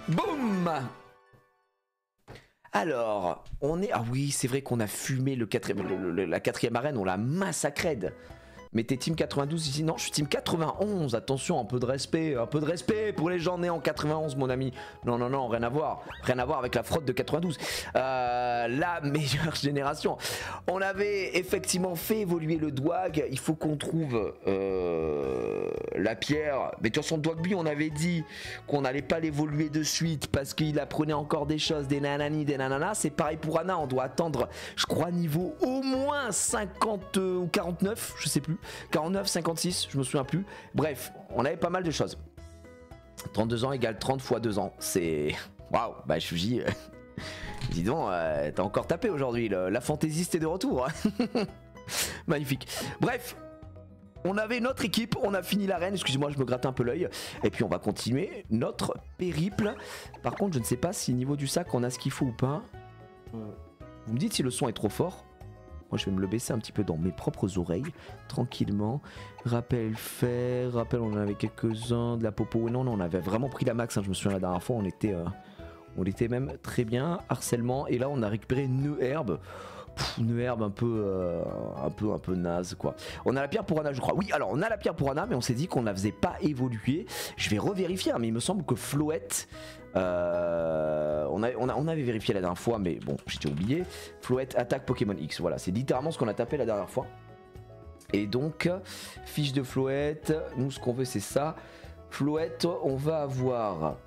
Boum. Alors, on est... Ah oui, c'est vrai qu'on a fumé la quatrième arène, on l'a massacré. Mais t'es team 92 ici? Non, je suis team 91. Attention, un peu de respect pour les gens nés en 91, mon ami. Non, non, non, rien à voir. Rien à voir avec la fraude de 92. La meilleure génération. On avait effectivement fait évoluer le Dwag. Il faut qu'on trouve la pierre. Mais de toute façon, Dwagby, on avait dit qu'on n'allait pas l'évoluer de suite parce qu'il apprenait encore des choses, des nanani, des nananas. C'est pareil pour Anna. On doit attendre, je crois, niveau au moins 50 ou 49, je sais plus. 49, 56, je me souviens plus. Bref, on avait pas mal de choses. 32 ans égale 30 fois 2 ans. C'est... Waouh, bah Shuji, dis donc, t'as encore tapé aujourd'hui. La fantaisiste est de retour. Magnifique. Bref, on avait notre équipe, on a fini l'arène. Excusez-moi, je me gratte un peu l'œil. Et puis on va continuer notre périple. Par contre, je ne sais pas si au niveau du sac, on a ce qu'il faut ou pas. Vous me dites si le son est trop fort. Moi je vais me le baisser un petit peu dans mes propres oreilles, tranquillement. Rappel fait, rappel on en avait quelques-uns, de la popo, non, on avait vraiment pris la max, hein, je me souviens la dernière fois, on était même très bien, harcèlement, et là on a récupéré une herbe. Une herbe un peu naze quoi. On a la pierre pour Anna je crois. Oui alors on a la pierre pour Anna mais on s'est dit qu'on la faisait pas évoluer. Je vais revérifier hein, mais il me semble que Floette on avait vérifié la dernière fois mais bon j'étais oublié. Floette attaque Pokémon X. Voilà c'est littéralement ce qu'on a tapé la dernière fois. Et donc fiche de Floette. Nous ce qu'on veut c'est ça. Floette on va avoir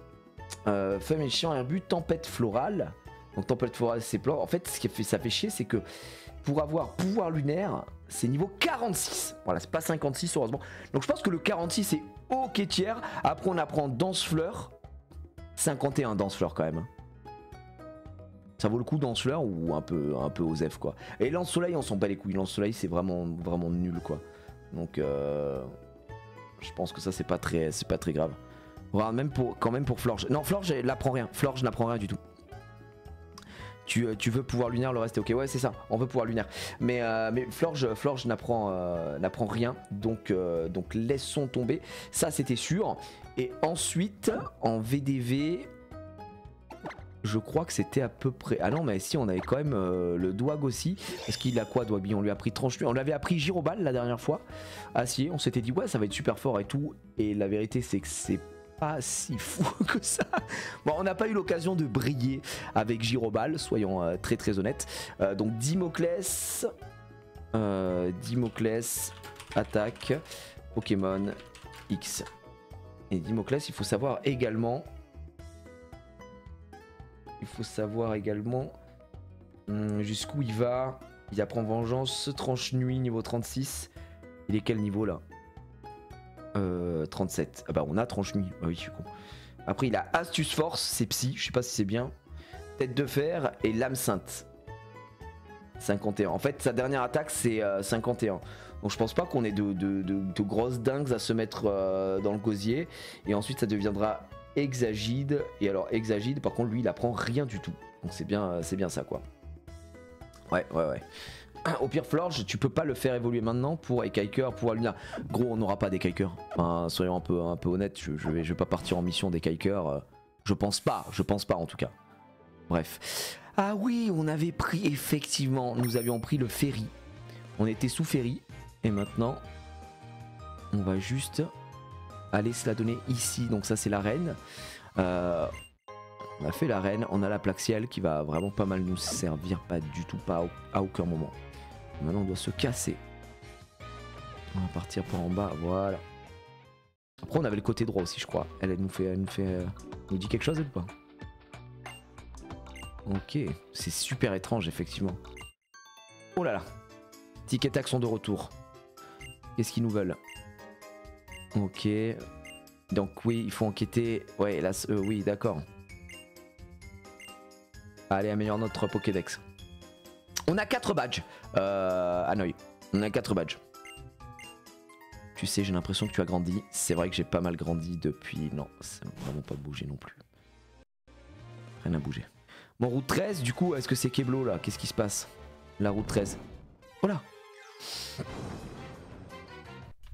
femme et chien herbu tempête florale. Donc tempête florale c'est plan. En fait ce qui fait ça fait chier c'est que pour avoir pouvoir lunaire c'est niveau 46. Voilà c'est pas 56 heureusement. Donc je pense que le 46 est ok tiers. Après on apprend danse fleur. 51 danse fleur quand même. Ça vaut le coup danse fleur ou un peu osef quoi. Et lance soleil on s'en bat les couilles. Lance soleil c'est vraiment nul quoi. Donc je pense que ça c'est pas très grave. Voilà, même pour Florge. Non Florge elle n'apprend rien. Florge n'apprend rien du tout. Tu veux pouvoir lunaire, le reste est ok. Ouais c'est ça, on veut pouvoir lunaire. Mais Florge n'apprend rien. Donc laissons tomber. Ça c'était sûr. Et ensuite en VDV, je crois que c'était à peu près... Ah non mais si on avait quand même le Dwag aussi. Est-ce qu'il a quoi Dwagby? On lui a pris tranche. On l'avait appris Gyrobal la dernière fois. Acier, on s'était dit ouais ça va être super fort et tout. Et la vérité c'est que c'est pas si fou que ça. Bon on n'a pas eu l'occasion de briller avec Gyrobal, soyons très honnêtes. Donc Dimoclès attaque Pokémon X. Et Dimoclès il faut savoir également jusqu'où il va. Il apprend vengeance, tranche nuit niveau 36. Il est quel niveau là? 37. Ah bah on a tranche nuit. Ah oui je suis con. Après il a astuce force, c'est psy, je sais pas si c'est bien. Tête de fer et lame sainte. 51. En fait sa dernière attaque c'est 51. Donc je pense pas qu'on ait de grosses dingues à se mettre dans le gosier. Et ensuite ça deviendra Exagide. Et alors Exagide par contre lui il apprend rien du tout. Donc c'est bien ça quoi. Ouais. Au pire Florge tu peux pas le faire évoluer maintenant pour Ekaiker, pour Aluna. Gros on n'aura pas d'Ekaiker. Enfin, soyons un peu honnêtes, je vais pas partir en mission d'Ekaiker. Je pense pas en tout cas. Bref. Ah oui on avait pris effectivement, nous avions pris le ferry. On était sous ferry. Et maintenant on va juste aller se la donner ici. Donc ça c'est l'arène. On a fait l'arène, on a la plaque ciel qui va vraiment pas mal nous servir, pas du tout, pas à aucun moment. Maintenant on doit se casser. On va partir par en bas, voilà. Après on avait le côté droit aussi je crois. Elle nous dit quelque chose elle ou pas? Ok, c'est super étrange effectivement. Oh là là. Tic et tac sont de retour. Qu'est-ce qu'ils nous veulent? Ok. Donc oui, il faut enquêter. Ouais, là, oui, d'accord. Allez, améliore notre Pokédex. On a 4 badges. Hanoï. On a 4 badges. Tu sais, j'ai l'impression que tu as grandi. C'est vrai que j'ai pas mal grandi depuis... Non, ça n'a vraiment pas bougé non plus. Rien à bouger. Bon, route 13, du coup, est-ce que c'est Keblo là? Qu'est-ce qui se passe? La route 13. Oh là!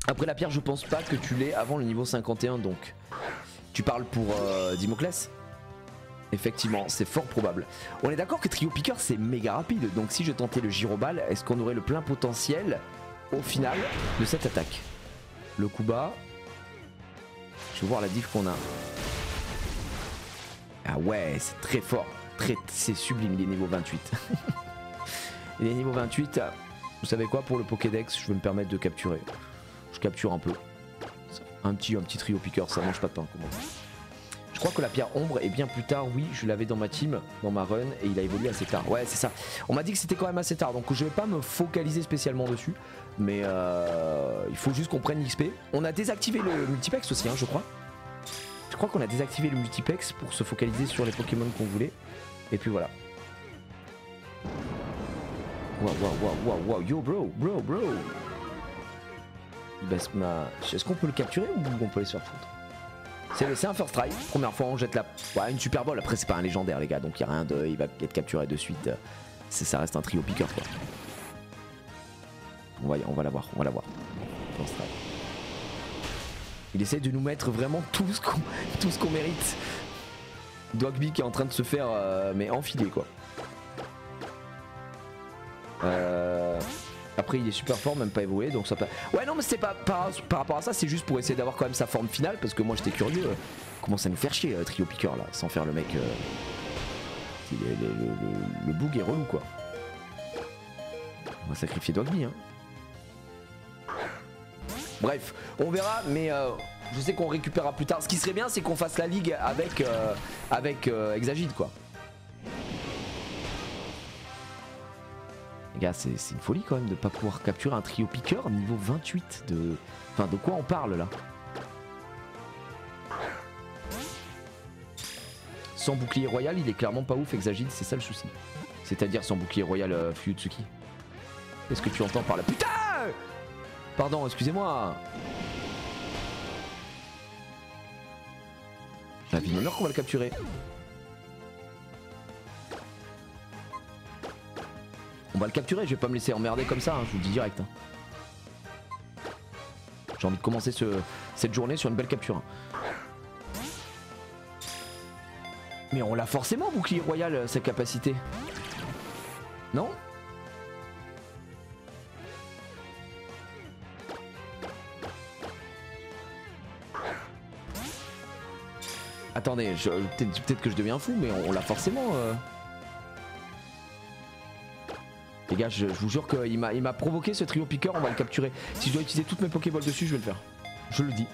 Après la pierre, je pense pas que tu l'aies avant le niveau 51, donc. Tu parles pour Dimoclès? Effectivement, c'est fort probable. On est d'accord que Trio Piqueur c'est méga rapide, donc si je tentais le Gyroball, est-ce qu'on aurait le plein potentiel au final de cette attaque? Le coup bas. Je vais voir la diff qu'on a. Ah ouais, c'est très fort. C'est sublime, il est niveau 28. Il est niveau 28. Vous savez quoi, pour le Pokédex, je vais me permettre de capturer. Je capture un peu. Un petit Trio Piqueur, ça mange pas de pain. Comment dire. Je crois que la pierre ombre est bien plus tard, oui, je l'avais dans ma team, dans ma run, et il a évolué assez tard. Ouais, c'est ça. On m'a dit que c'était quand même assez tard, donc je vais pas me focaliser spécialement dessus. Mais il faut juste qu'on prenne l'XP. On a désactivé le multiplex aussi, hein, je crois. Je crois qu'on a désactivé le multiplex pour se focaliser sur les Pokémon qu'on voulait. Et puis voilà. Waouh, yo bro. Il baisse ma... Est-ce qu'on peut le capturer ou on peut aller se faire foutre? C'est un first try. Première fois on jette la... Ouais, une Super Ball. Après c'est pas un légendaire les gars, donc il y a rien de... Il va être capturé de suite. Ça reste un Trio Piqueur quoi. On va l'avoir. First try. Il essaie de nous mettre vraiment tout ce qu'on mérite. Dwagby qui est en train de se faire mais enfiler quoi. Après il est super fort, même pas évolué, donc ça peut... Ouais non mais c'est pas par rapport à ça, c'est juste pour essayer d'avoir quand même sa forme finale, parce que moi j'étais curieux. Commence à nous faire chier Trio Piqueur là, sans faire le mec... Le boug est relou quoi. On va sacrifier Dwagby hein. Bref, on verra, mais je sais qu'on récupérera plus tard. Ce qui serait bien, c'est qu'on fasse la ligue avec Exagite, quoi. Les gars, c'est une folie quand même de pas pouvoir capturer un Trio Piqueur niveau 28 de... Enfin, de quoi on parle là? Sans bouclier royal, il est clairement pas ouf, Exagite, c'est ça le souci. C'est-à-dire sans bouclier royal Fuyutsuki. Qu'est-ce que tu entends par là? Putain! Pardon, excusez-moi. La vie d'honneur qu'on va le capturer. On va le capturer, je vais pas me laisser emmerder comme ça, hein, je vous le dis direct. Hein. J'ai envie de commencer cette journée sur une belle capture. Hein. Mais on l'a forcément bouclier royal, sa capacité. Non ? Attendez, peut-être que je deviens fou, mais on l'a forcément... Les gars, je vous jure qu'il m'a provoqué ce Trio Piqueur, on va le capturer. Si je dois utiliser toutes mes Pokéballs dessus, je vais le faire. Je le dis.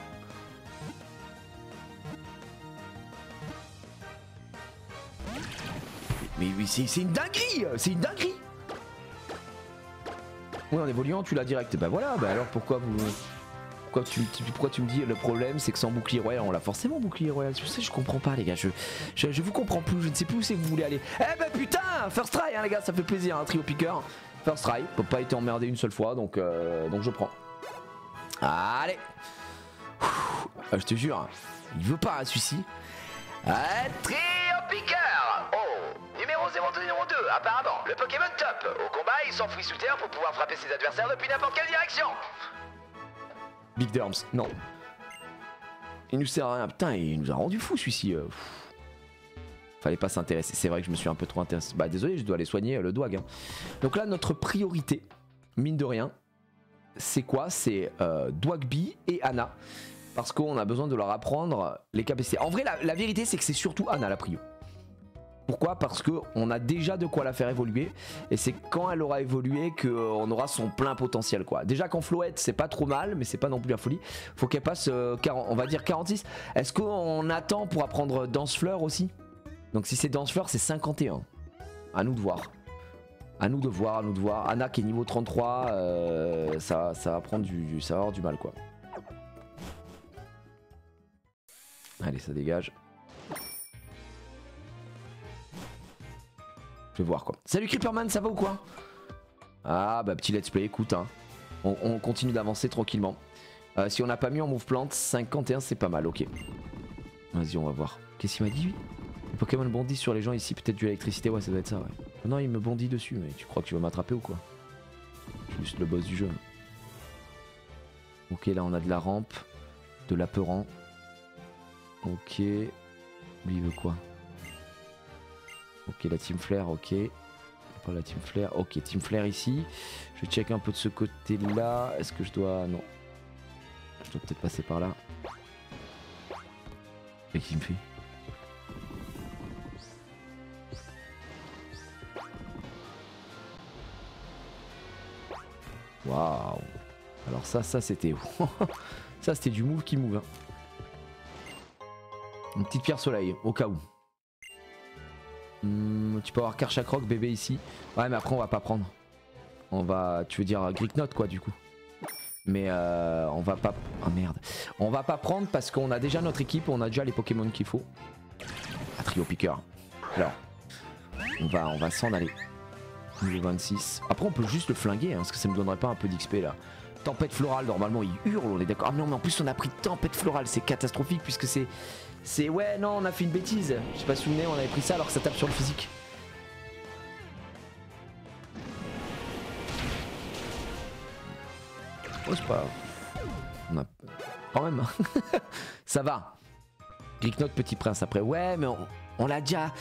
Mais oui, c'est une dinguerie. C'est une dinguerie. Oui, en évoluant, tu l'as direct. Bah voilà, bah alors pourquoi vous... Pourquoi tu me dis le problème c'est que sans bouclier royal on l'a forcément bouclier royal. Je comprends pas les gars, je vous comprends plus, je ne sais plus où c'est que vous voulez aller. Eh ben putain, first try hein les gars, ça fait plaisir un Trio Piqueur. First try, peut pas été emmerdé une seule fois donc je prends. Allez. Je te jure, il veut pas celui-ci. Trio Piqueur. Oh, numéro 02 numéro 2, apparemment, le Pokémon top. Au combat, il s'enfuit sous terre pour pouvoir frapper ses adversaires depuis n'importe quelle direction. Big Derms, non. Il nous sert à rien. Putain, il nous a rendu fou celui-ci. Fallait pas s'intéresser. C'est vrai que je me suis un peu trop intéressé. Bah désolé, je dois aller soigner le Dwag. Hein. Donc là, notre priorité, mine de rien, c'est quoi? C'est Dwagby et Anna. Parce qu'on a besoin de leur apprendre les capacités. En vrai, la vérité, c'est que c'est surtout Anna la prio. Pourquoi? Parce qu'on a déjà de quoi la faire évoluer. Et c'est quand elle aura évolué qu'on aura son plein potentiel quoi. Déjà qu'en Floette c'est pas trop mal, mais c'est pas non plus la folie. Faut qu'elle passe 40, on va dire 46. Est-ce qu'on attend pour apprendre Dansefleur aussi? Donc si c'est Dansefleur c'est 51. À nous de voir. À nous de voir. Anna qui est niveau 33, ça va prendre ça va avoir du mal quoi. Allez, ça dégage. Je vais voir quoi. Salut Creeperman, ça va ou quoi? Ah bah petit let's play, écoute hein. On continue d'avancer tranquillement. Si on n'a pas mis en move plante, 51 c'est pas mal, ok. Vas-y on va voir. Qu'est-ce qu'il m'a dit lui? Le Pokémon bondit sur les gens ici, peut-être de l'électricité, ouais ça doit être ça ouais. Non il me bondit dessus, mais tu crois que tu vas m'attraper ou quoi? Je suis juste le boss du jeu. Ok là on a de la rampe, de l'apeurant. Ok. Lui il veut quoi? Ok, la team Flare, ok. Pas la team Flare, ok, team Flare ici. Je vais check un peu de ce côté-là. Est-ce que je dois... Non. Je dois peut-être passer par là. Et qui me fait? Waouh. Alors ça c'était où? Ça c'était du move qui move. Hein. Une petite pierre soleil, au cas où. Tu peux avoir Karchakroc bébé ici. Ouais mais après on va pas prendre. On va... Tu veux dire Greek Note quoi du coup. Mais on va pas... Ah merde. On va pas prendre parce qu'on a déjà notre équipe, on a déjà les Pokémon qu'il faut. Ah, trio piqueur. Alors, on va s'en aller. Niveau 26. Après on peut juste le flinguer hein, parce que ça me donnerait pas un peu d'XP là. Tempête florale, normalement il hurle, on est d'accord. Ah non mais en plus on a pris tempête florale, c'est catastrophique puisque c'est... Ouais non on a fait une bêtise. Je sais pas si vous vous souvenez, on avait pris ça alors que ça tape sur le physique. Oh c'est pas... On a... Quand même. Ça va. Greek Note Petit Prince après. Ouais mais on l'a déjà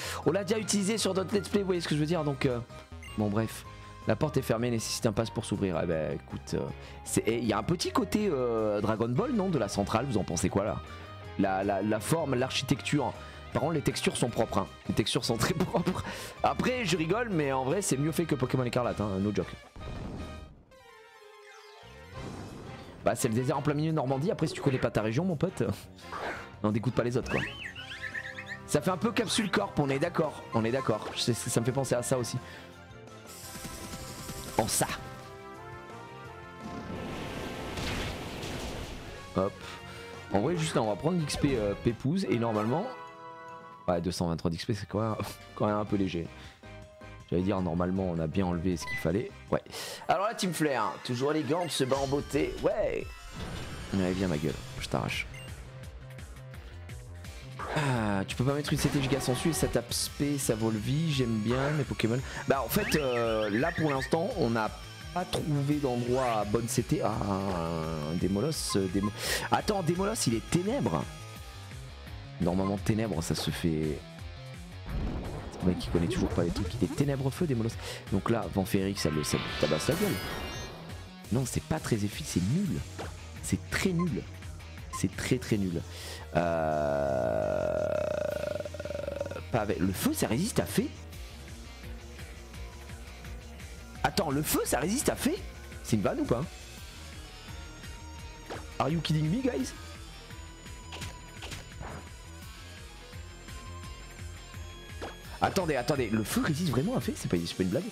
utilisé sur notre let's play, vous voyez ce que je veux dire donc... Bon bref. La porte est fermée, nécessite un pass pour s'ouvrir. Eh ben écoute, il y a un petit côté Dragon Ball non de la centrale, vous en pensez quoi là? La forme, l'architecture. Par contre les textures sont propres, hein. Les textures sont très propres. Après je rigole mais en vrai c'est mieux fait que Pokémon Écarlate, hein, no joke. Bah c'est le désert en plein milieu de Normandie, après si tu connais pas ta région mon pote, n'en dégoûte pas les autres quoi. Ça fait un peu capsule corp, on est d'accord, ça me fait penser à ça aussi. En ça. Hop. En vrai juste là on va prendre l'XP Pépouze et normalement... Ouais 223 d'XP c'est quand même un peu léger. J'allais dire normalement on a bien enlevé ce qu'il fallait. Ouais. Alors la team Flare, toujours élégante, se bat en beauté. Ouais. Allez viens ma gueule, je t'arrache. Ah, tu peux pas mettre une CT giga sensu et ça tape spé, ça vole vie, j'aime bien mes Pokémon. Bah en fait là pour l'instant on n'a pas trouvé d'endroit à bonne CT. Ah Démolos, Attends Démolos il est ténèbres. Normalement ténèbres ça se fait... C'est le mec qui connaît toujours pas les trucs, il est ténèbres feu Démolos. Donc là Vent Féerique ça tabasse la gueule. Non c'est pas très efficace, c'est nul. C'est très nul. C'est très nul. Pas avec... Le feu ça résiste à fée? Attends, le feu ça résiste à fée? C'est une vanne ou pas? Are you kidding me guys? Attendez, le feu résiste vraiment à fée? C'est pas une blague?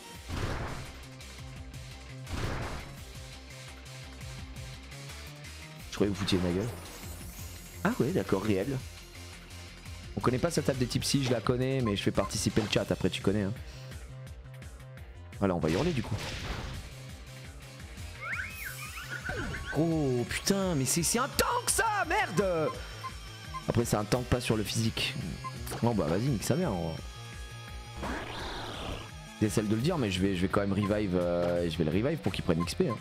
Je croyais que vous foutiez de ma gueule. Ah ouais d'accord, réel. On connaît pas cette table de type si, je la connais mais je fais participer le chat, après tu connais hein. Voilà on va hurler du coup. Oh putain mais c'est un tank ça, merde. Après c'est un tank pas sur le physique. Bon bah vas-y nique sa mère. J'essaie de le dire mais je vais quand même revive, je vais le revive pour qu'il prenne XP hein.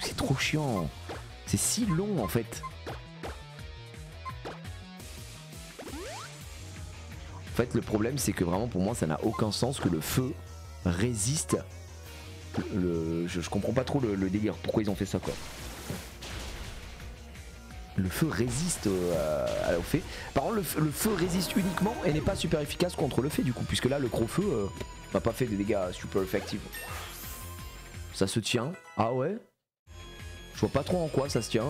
C'est trop chiant. C'est si long en fait. En fait le problème c'est que vraiment pour moi ça n'a aucun sens que le feu résiste. Je comprends pas trop le délire, pourquoi ils ont fait ça quoi. Le feu résiste au fait. Par contre le feu résiste uniquement et n'est pas super efficace contre le fait du coup, puisque là le gros feu n'a pas fait des dégâts super effectifs. Ça se tient. Ah ouais. Je vois pas trop en quoi ça se tient.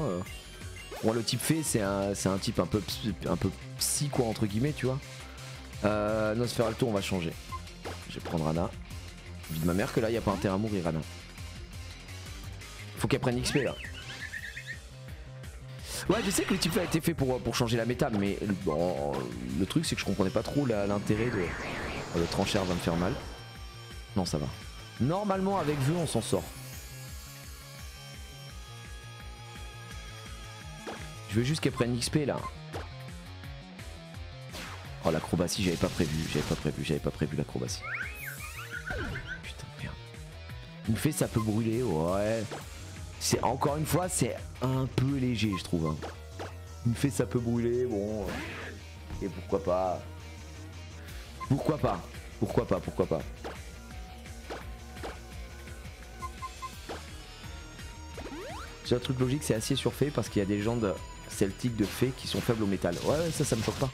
Bon le type fée c'est un type un peu psy quoi entre guillemets tu vois. Nosferalto on va changer. Je vais prendre Anna. Vie de ma mère que là y a pas intérêt à mourir Anna. Faut qu'elle prenne XP là. Ouais je sais que le type a été fait pour changer la méta mais bon, le truc c'est que je comprenais pas trop l'intérêt de... Le tranchère va me faire mal. Non ça va. Normalement avec vœu on s'en sort. Je veux juste qu'elle prenne XP là. Oh l'acrobatie j'avais pas prévu l'acrobatie. Putain merde. Une fée ça peut brûler, ouais. C'est encore une fois c'est un peu léger je trouve. Hein. Une fée ça peut brûler, bon. Et pourquoi pas. Pourquoi pas? Pourquoi pas? Pourquoi pas? C'est un truc logique, c'est assez surfait parce qu'il y a des légendes celtiques de fées qui sont faibles au métal. Ouais, ça me choque pas.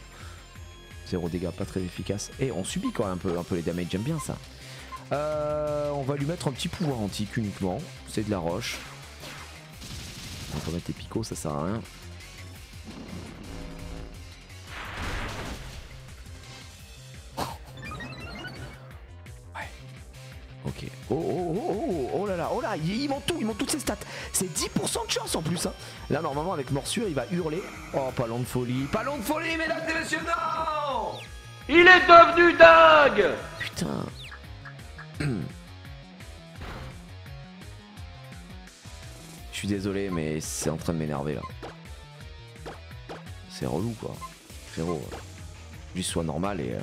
0 dégâts, pas très efficace. Et on subit quand même un peu les damages, j'aime bien ça. On va lui mettre un petit pouvoir antique uniquement. C'est de la roche. On peut mettre des picots, ça sert à rien. Ouais. Ok. Oh là là, oh là, il monte tout, il monte toutes ses stats. C'est 10% de chance en plus. Hein. Là, normalement, avec morsure, il va hurler. Oh, ballon de folie. Ballon de folie, mesdames et messieurs, non! Il est devenu dingue! Putain. Je suis désolé, mais c'est en train de m'énerver là. C'est relou quoi. Frérot. Juste sois normal et.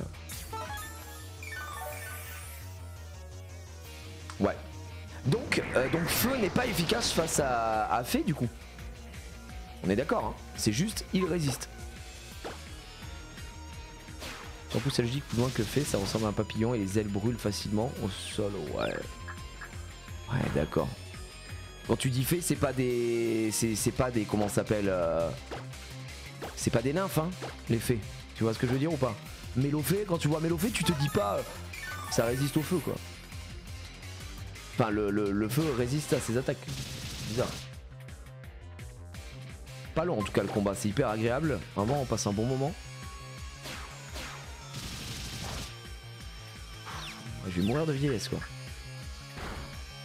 Ouais. Donc feu n'est pas efficace face à fée du coup. On est d'accord, hein. C'est juste, il résiste. En plus, ça logique, plus loin que fée, ça ressemble à un papillon et les ailes brûlent facilement au sol. Ouais. Ouais, d'accord. Quand tu dis fée, c'est pas des. C'est pas des. Comment ça s'appelle c'est pas des nymphes, hein, les fées. Tu vois ce que je veux dire ou pas? Mélofée, quand tu vois Mélofée, tu te dis pas. Ça résiste au feu, quoi. Enfin, le feu résiste à ses attaques. Bizarre. Pas long en tout cas le combat, c'est hyper agréable. Vraiment, on passe un bon moment. Je vais mourir de vieillesse quoi.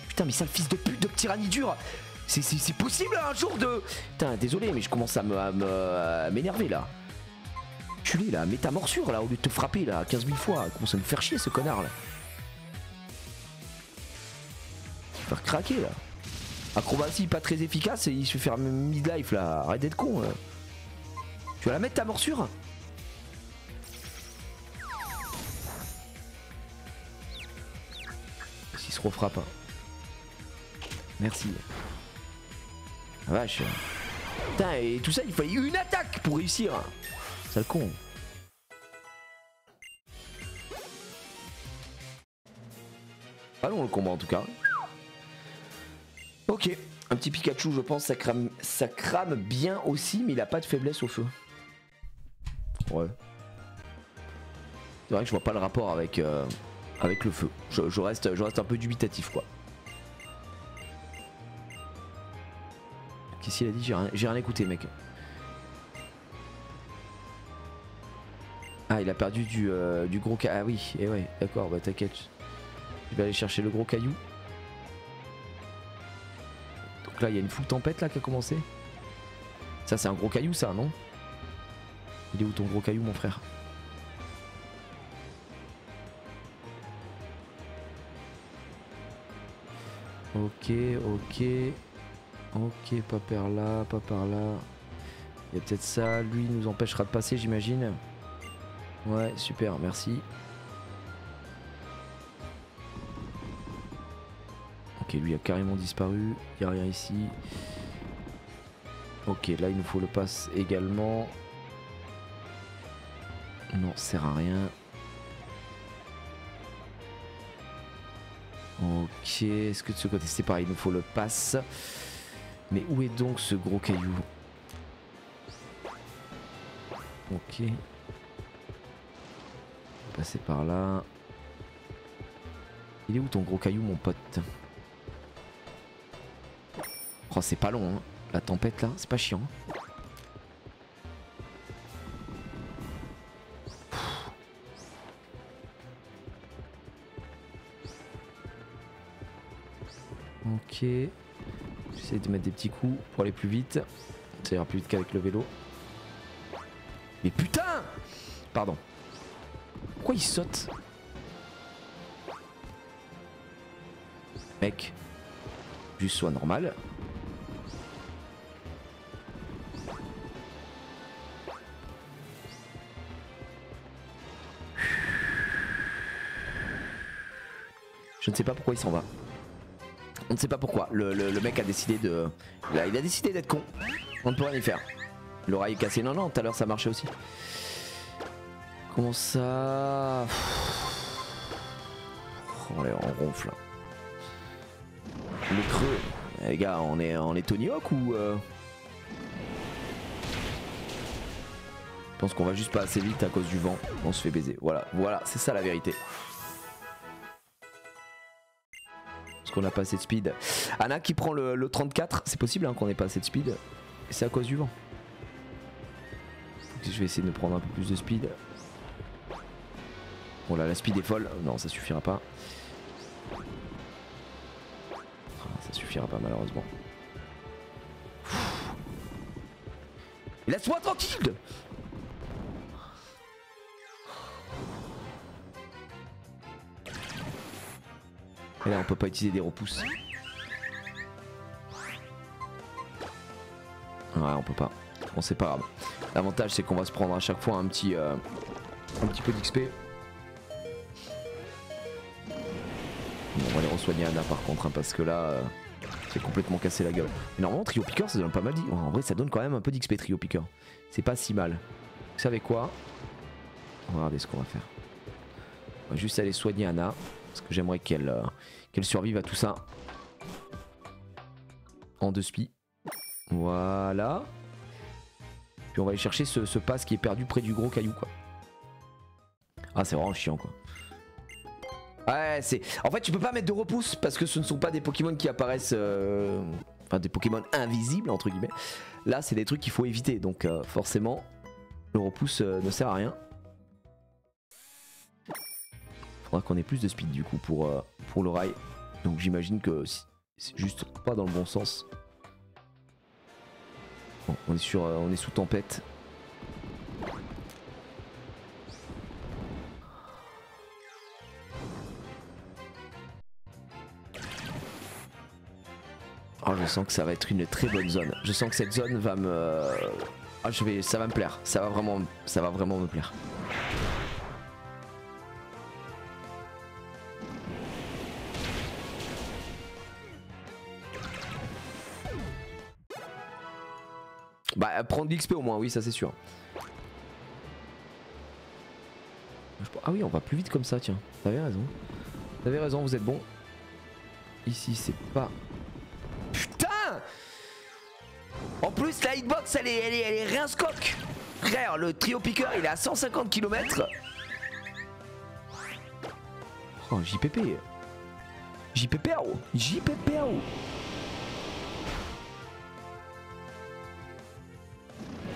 Putain mais sale fils de pute de petit ranidur. C'est possible un jour de... Putain désolé mais je commence à m'énerver là. Culé là, mets ta morsure là au lieu de te frapper là 15 000 fois. Commence à me faire chier ce connard là. Faire craquer là. Acrobatie pas très efficace et il se fait faire midlife là. Arrête d'être con. Tu vas la mettre ta morsure? S'il se refrappe. Merci. Ah vache. Putain et tout ça il fallait une attaque pour réussir. Sale con. Pas long le combat en tout cas. Ok, un petit Pikachu je pense ça crame bien aussi mais il a pas de faiblesse au feu. Ouais. C'est vrai que je vois pas le rapport avec le feu. Je reste un peu dubitatif quoi. Qu'est-ce qu'il a dit? J'ai rien écouté mec. Ah il a perdu du gros caillou. Ah oui, et ouais, d'accord, bah t'inquiète. Je vais aller chercher le gros caillou. Donc là il y a une full tempête là qui a commencé. Ça c'est un gros caillou ça non? Il est où ton gros caillou mon frère? Ok, pas par là, pas par là. Il y a peut-être ça, lui nous empêchera de passer j'imagine. Ouais, super, merci. Ok, lui a carrément disparu, il n'y a rien ici. Ok, là il nous faut le pass également. Non, ça sert à rien. Ok, est-ce que de ce côté c'est pareil, il nous faut le pass. Mais où est donc ce gros caillou? Ok. On va passer par là. Il est où ton gros caillou mon pote? Oh c'est pas long hein. La tempête là, c'est pas chiant. Ok. J'essaie de mettre des petits coups pour aller plus vite. Ça ira plus vite qu'avec le vélo. Mais putain! Pardon. Pourquoi il saute? Mec. Juste sois normal. Je ne sais pas pourquoi il s'en va. On ne sait pas pourquoi. Le mec a décidé de... Il a décidé d'être con. On ne peut rien y faire. L'oreille est cassée. Non, non, tout à l'heure ça marchait aussi. Comment ça? Oh là, on ronfle. Le creux. Les gars, on est Tony Hawk ou Je pense qu'on va juste pas assez vite à cause du vent. On se fait baiser. Voilà, voilà, c'est ça la vérité. Parce qu'on a pas assez de speed. Anna qui prend le 34, c'est possible hein, qu'on ait pas assez de speed. Et c'est à cause du vent. Je vais essayer de prendre un peu plus de speed. Bon là la speed est folle. Non ça suffira pas. Ça suffira pas malheureusement. Laisse-moi tranquille. Et là on peut pas utiliser des repousses. Ouais on peut pas. Bon c'est pas grave. L'avantage c'est qu'on va se prendre à chaque fois un petit peu d'XP. Bon, on va aller re-soigner Anna par contre hein, parce que là c'est complètement cassé la gueule. Mais normalement Trio Picker ça donne pas mal. En vrai ça donne quand même un peu d'XP Trio Picker. C'est pas si mal. Vous savez quoi? Regardez ce qu'on va faire. On va juste aller soigner Anna. Parce que j'aimerais qu'elle survive à tout ça. En 2 spi. Voilà. Puis on va aller chercher ce pass qui est perdu près du gros caillou quoi. Ah c'est vraiment chiant quoi. Ouais c'est... En fait tu peux pas mettre de repousse parce que ce ne sont pas des Pokémon qui apparaissent... Enfin des Pokémon invisibles entre guillemets. Là c'est des trucs qu'il faut éviter donc forcément le repousse ne sert à rien. Faudra qu'on ait plus de speed du coup pour le rail. Donc j'imagine que c'est juste pas dans le bon sens. Bon, on est sous tempête. Oh, je sens que ça va être une très bonne zone. Je sens que cette zone va me... Ah, ça va me plaire. Ça va vraiment me plaire. Bah prendre l'XP au moins, oui ça c'est sûr. Ah oui on va plus vite comme ça tiens. T'avais raison. T'avais raison, vous êtes bon. Ici c'est pas... Putain. En plus la hitbox elle est rinscoque. Frère le Trio Picker il est à 150 km. Oh JPP. JPPO. JPPO.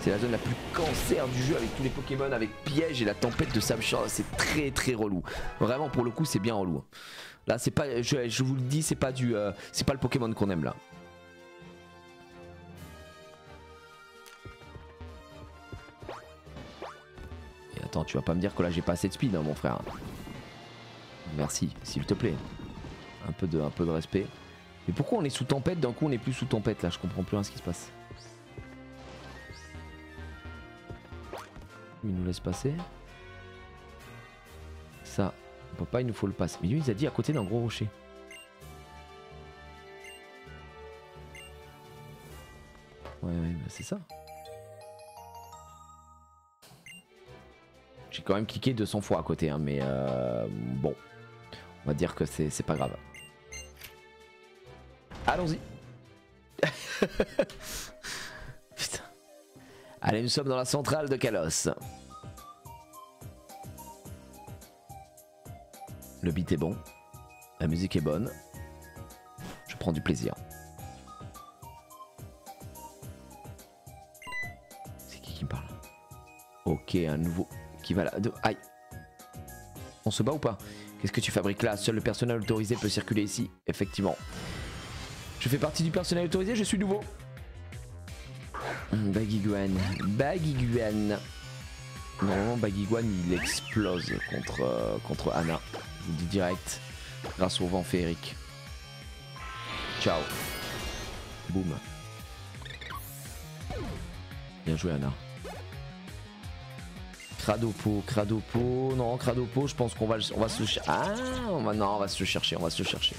C'est la zone la plus cancer du jeu avec tous les Pokémon, avec piège et la tempête de Samcha. C'est très relou. Vraiment pour le coup c'est bien relou. Là c'est pas, je vous le dis, c'est pas le Pokémon qu'on aime là. Et attends, tu vas pas me dire que là j'ai pas assez de speed hein, mon frère. Merci, s'il te plaît. Un peu de respect. Mais pourquoi on est sous tempête d'un coup on est plus sous tempête là? Je comprends plus rien ce qui se passe. Il nous laisse passer. Ça, on peut pas, il nous faut le pass. Mais lui, il nous a dit à côté d'un gros rocher. Ouais, bah c'est ça. J'ai quand même cliqué 200 fois à côté, hein, mais bon. On va dire que c'est pas grave. Allons-y. Putain. Allez, nous sommes dans la centrale de Kalos. Le beat est bon. La musique est bonne. Je prends du plaisir. C'est qui me parle? Ok, un nouveau qui va là. Aïe. On se bat ou pas? Qu'est-ce que tu fabriques là? Seul le personnel autorisé peut circuler ici. Effectivement. Je fais partie du personnel autorisé, je suis nouveau. Baguiguan. Baguiguan. Normalement Baguiguan il explose contre Anna. Je vous le dis direct. Grâce au vent féerique. Ciao. Boum. Bien joué Anna. Cradopo, Cradopo. Non, Cradopo, je pense qu'on va se le chercher. Ah, non, on va se le chercher, on va se le chercher.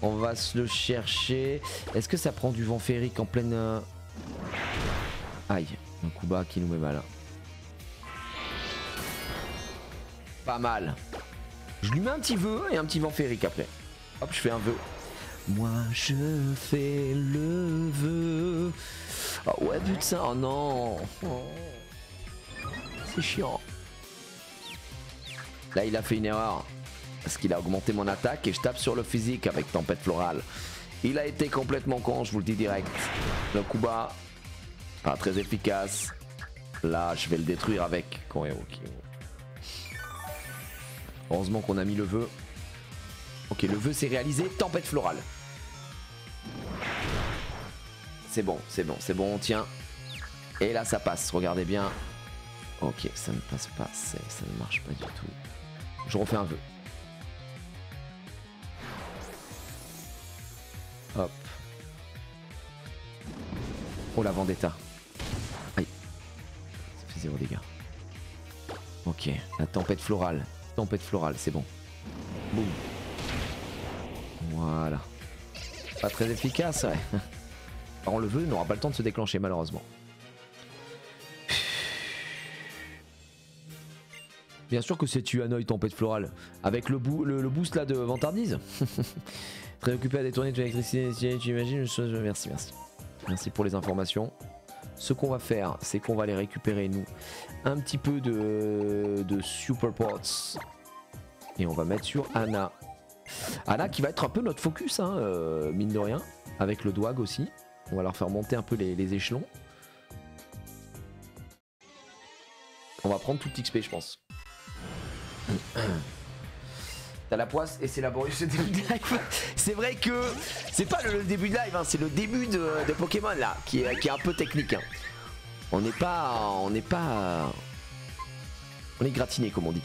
On va se le chercher. Est-ce que ça prend du vent féerique en pleine... Aïe, un coup bas qui nous met mal. Pas mal. Je lui mets un petit vœu et un petit vent féerique après. Hop, je fais un vœu. Moi je fais le vœu. Oh ouais putain, oh non. Oh. C'est chiant. Là il a fait une erreur. Parce qu'il a augmenté mon attaque et je tape sur le physique avec tempête florale. Il a été complètement con, je vous le dis direct. Le coup bas, pas très efficace. Là je vais le détruire avec. Ok. Heureusement qu'on a mis le vœu. Ok, le vœu s'est réalisé. Tempête florale. C'est bon, on tient. Et là ça passe, regardez bien. Ok, ça ne passe pas, ça ne marche pas du tout. Je refais un vœu. Hop. Oh la vendetta. Aïe. Ça fait 0 dégâts. Ok, la tempête florale. Tempête florale, c'est bon. Boum. Voilà. Pas très efficace, ouais. Alors le vœu n'aura pas le temps de se déclencher malheureusement. Bien sûr que c'est Tuanoï tempête florale. Avec le boost là de vantardise. Très occupé à détourner de l'électricité, tu imagines. Merci. Merci pour les informations. Ce qu'on va faire, c'est qu'on va aller récupérer nous un petit peu de super pots. Et on va mettre sur Anna. Anna qui va être un peu notre focus, hein, mine de rien. Avec le Dwag aussi. On va leur faire monter un peu les échelons. On va prendre tout XP je pense. T'as la poisse et c'est laborieux ce début de live. C'est vrai que c'est pas le début de live, hein, c'est le début de Pokémon là qui est un peu technique. Hein. On est gratiné comme on dit.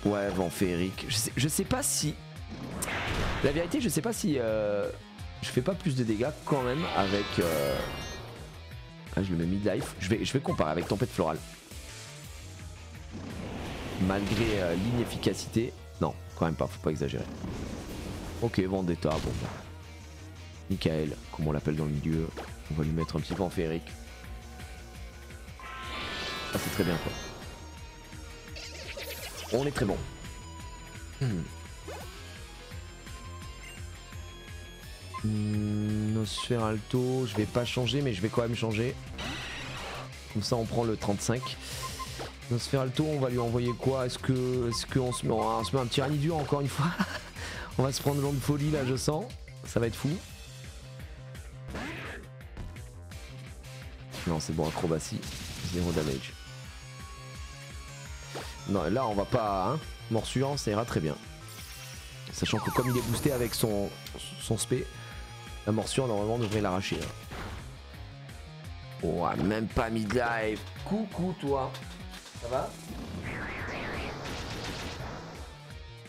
Ouais, vent féerique. Je sais pas si. La vérité, je sais pas si je fais pas plus de dégâts quand même avec. Ah, je le mets mid-life. Je vais comparer avec tempête florale. Malgré l'inefficacité. Non, quand même pas, faut pas exagérer. Ok, Vendetta, bon. Michael, comme on l'appelle dans le milieu. On va lui mettre un petit vent féerique. Ah, c'est très bien quoi. On est très bon. Nosferalto, je vais pas changer, mais je vais quand même changer. Comme ça, on prend le 35. Nosferalto, on va lui envoyer quoi? Est-ce qu'on se met un petit Ranidur encore une fois? On va se prendre l'onde de folie là, je sens. Ça va être fou. Non, c'est bon, acrobatie. 0 damage. Non, là, on va pas. Hein, morsure, ça ira très bien. Sachant que comme il est boosté avec son spé, la morsure, normalement, devrait l'arracher. Hein. Oh, même pas mid-life. Coucou, toi. Ça va?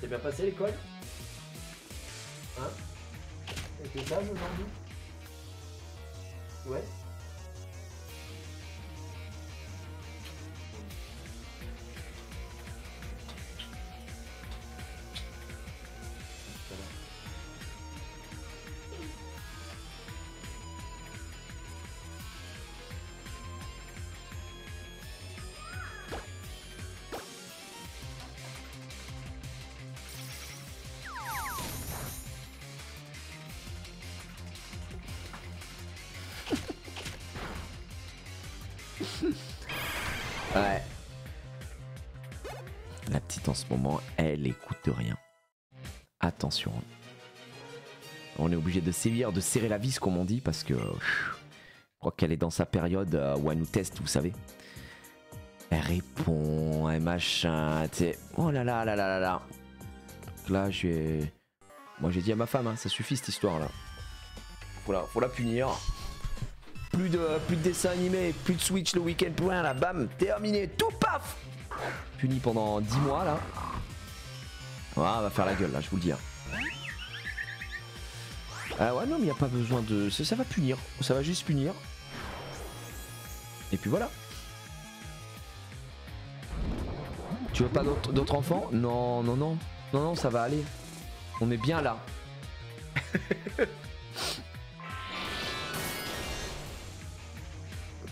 T'es bien passé l'école? Hein? T'es sage aujourd'hui? Ouais. Ouais. La petite en ce moment, elle écoute rien. Attention. On est obligé de sévir, de serrer la vis comme on dit parce que je crois qu'elle est dans sa période où elle nous teste, vous savez. Elle répond, elle machin, t'sais. Oh là là là là là là. Donc là, moi j'ai dit à ma femme, hein, ça suffit cette histoire là. Faut la punir. Plus de dessins animés, plus de Switch le week-end pour rien là, bam, terminé, tout paf. Puni pendant 10 mois là. Ah, on va faire la gueule là, je vous le dis. Hein. Ah ouais, non, mais il n'y a pas besoin de. Ça va punir, ça va juste punir. Et puis voilà. Tu veux pas d'autres enfants? Non, non, non. Non, non, ça va aller. On est bien là.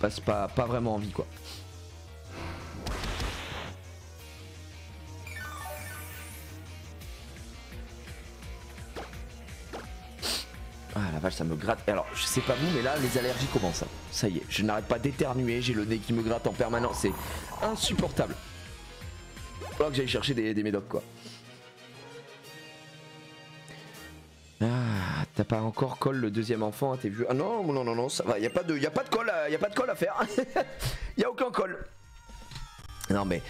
Passe pas vraiment envie quoi. la vache, ça me gratte. Alors, je sais pas vous, mais là, les allergies commencent. Hein. Ça y est, je n'arrête pas d'éternuer, j'ai le nez qui me gratte en permanence, c'est insupportable. Faut que j'aille chercher des médocs, quoi. Ah, t'as pas encore call le deuxième enfant, t'es vieux. Ah non, non, non, non, ça va, y a pas de call, à faire. Y a aucun call. Non mais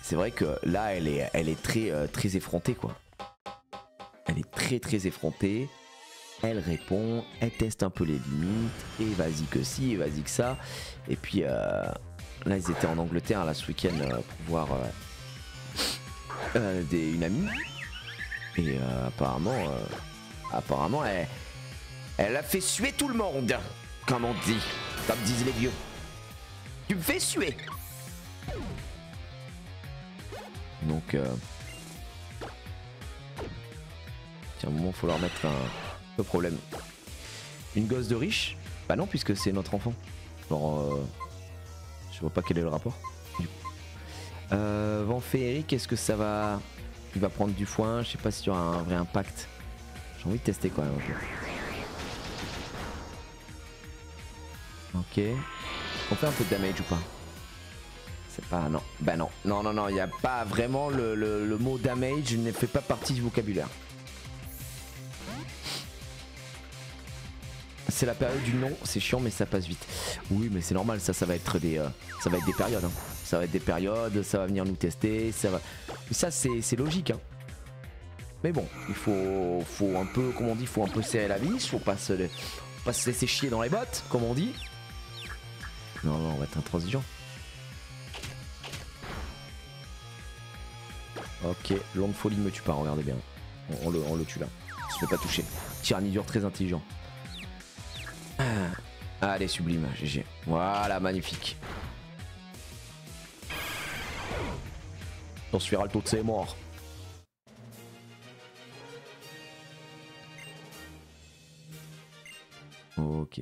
c'est vrai que là, elle est très effrontée, quoi. Elle est très effrontée. Elle répond, elle teste un peu les limites, et vas-y que si, et vas-y que ça. Et puis là, ils étaient en Angleterre là ce week-end pour voir une amie. Et apparemment, elle a fait suer tout le monde, comme on dit, comme disent les vieux. Tu me fais suer. Donc, tiens, un moment, faut leur mettre un problème. Une gosse de riche? Bah non, puisque c'est notre enfant. Genre, je vois pas quel est le rapport. Vent féerique, est-ce que ça va... Il va prendre du foin, je sais pas s'il y aura un vrai impact. J'ai envie de tester quand même un peu. Ok. On fait un peu de damage ou pas? C'est pas... Non. Bah non. Non, il n'y a pas vraiment le mot damage, ne fait pas partie du vocabulaire. C'est la période du non, c'est chiant mais ça passe vite. Oui mais c'est normal, ça va être des périodes. Hein. Ça va être des périodes, ça va venir nous tester, ça va... Ça c'est logique. Hein. Mais bon, il faut un peu, comme on dit, faut un peu serrer la vis, faut pas se laisser chier dans les bottes, comme on dit. Non, on va être intransigeant. Ok, l'onde folie me tue pas, regardez bien. On le tue là. Je ne peux pas toucher. Tyrannidure très intelligent. Allez, sublime, GG. Voilà, magnifique. On se fera le taux de ses morts. Ok.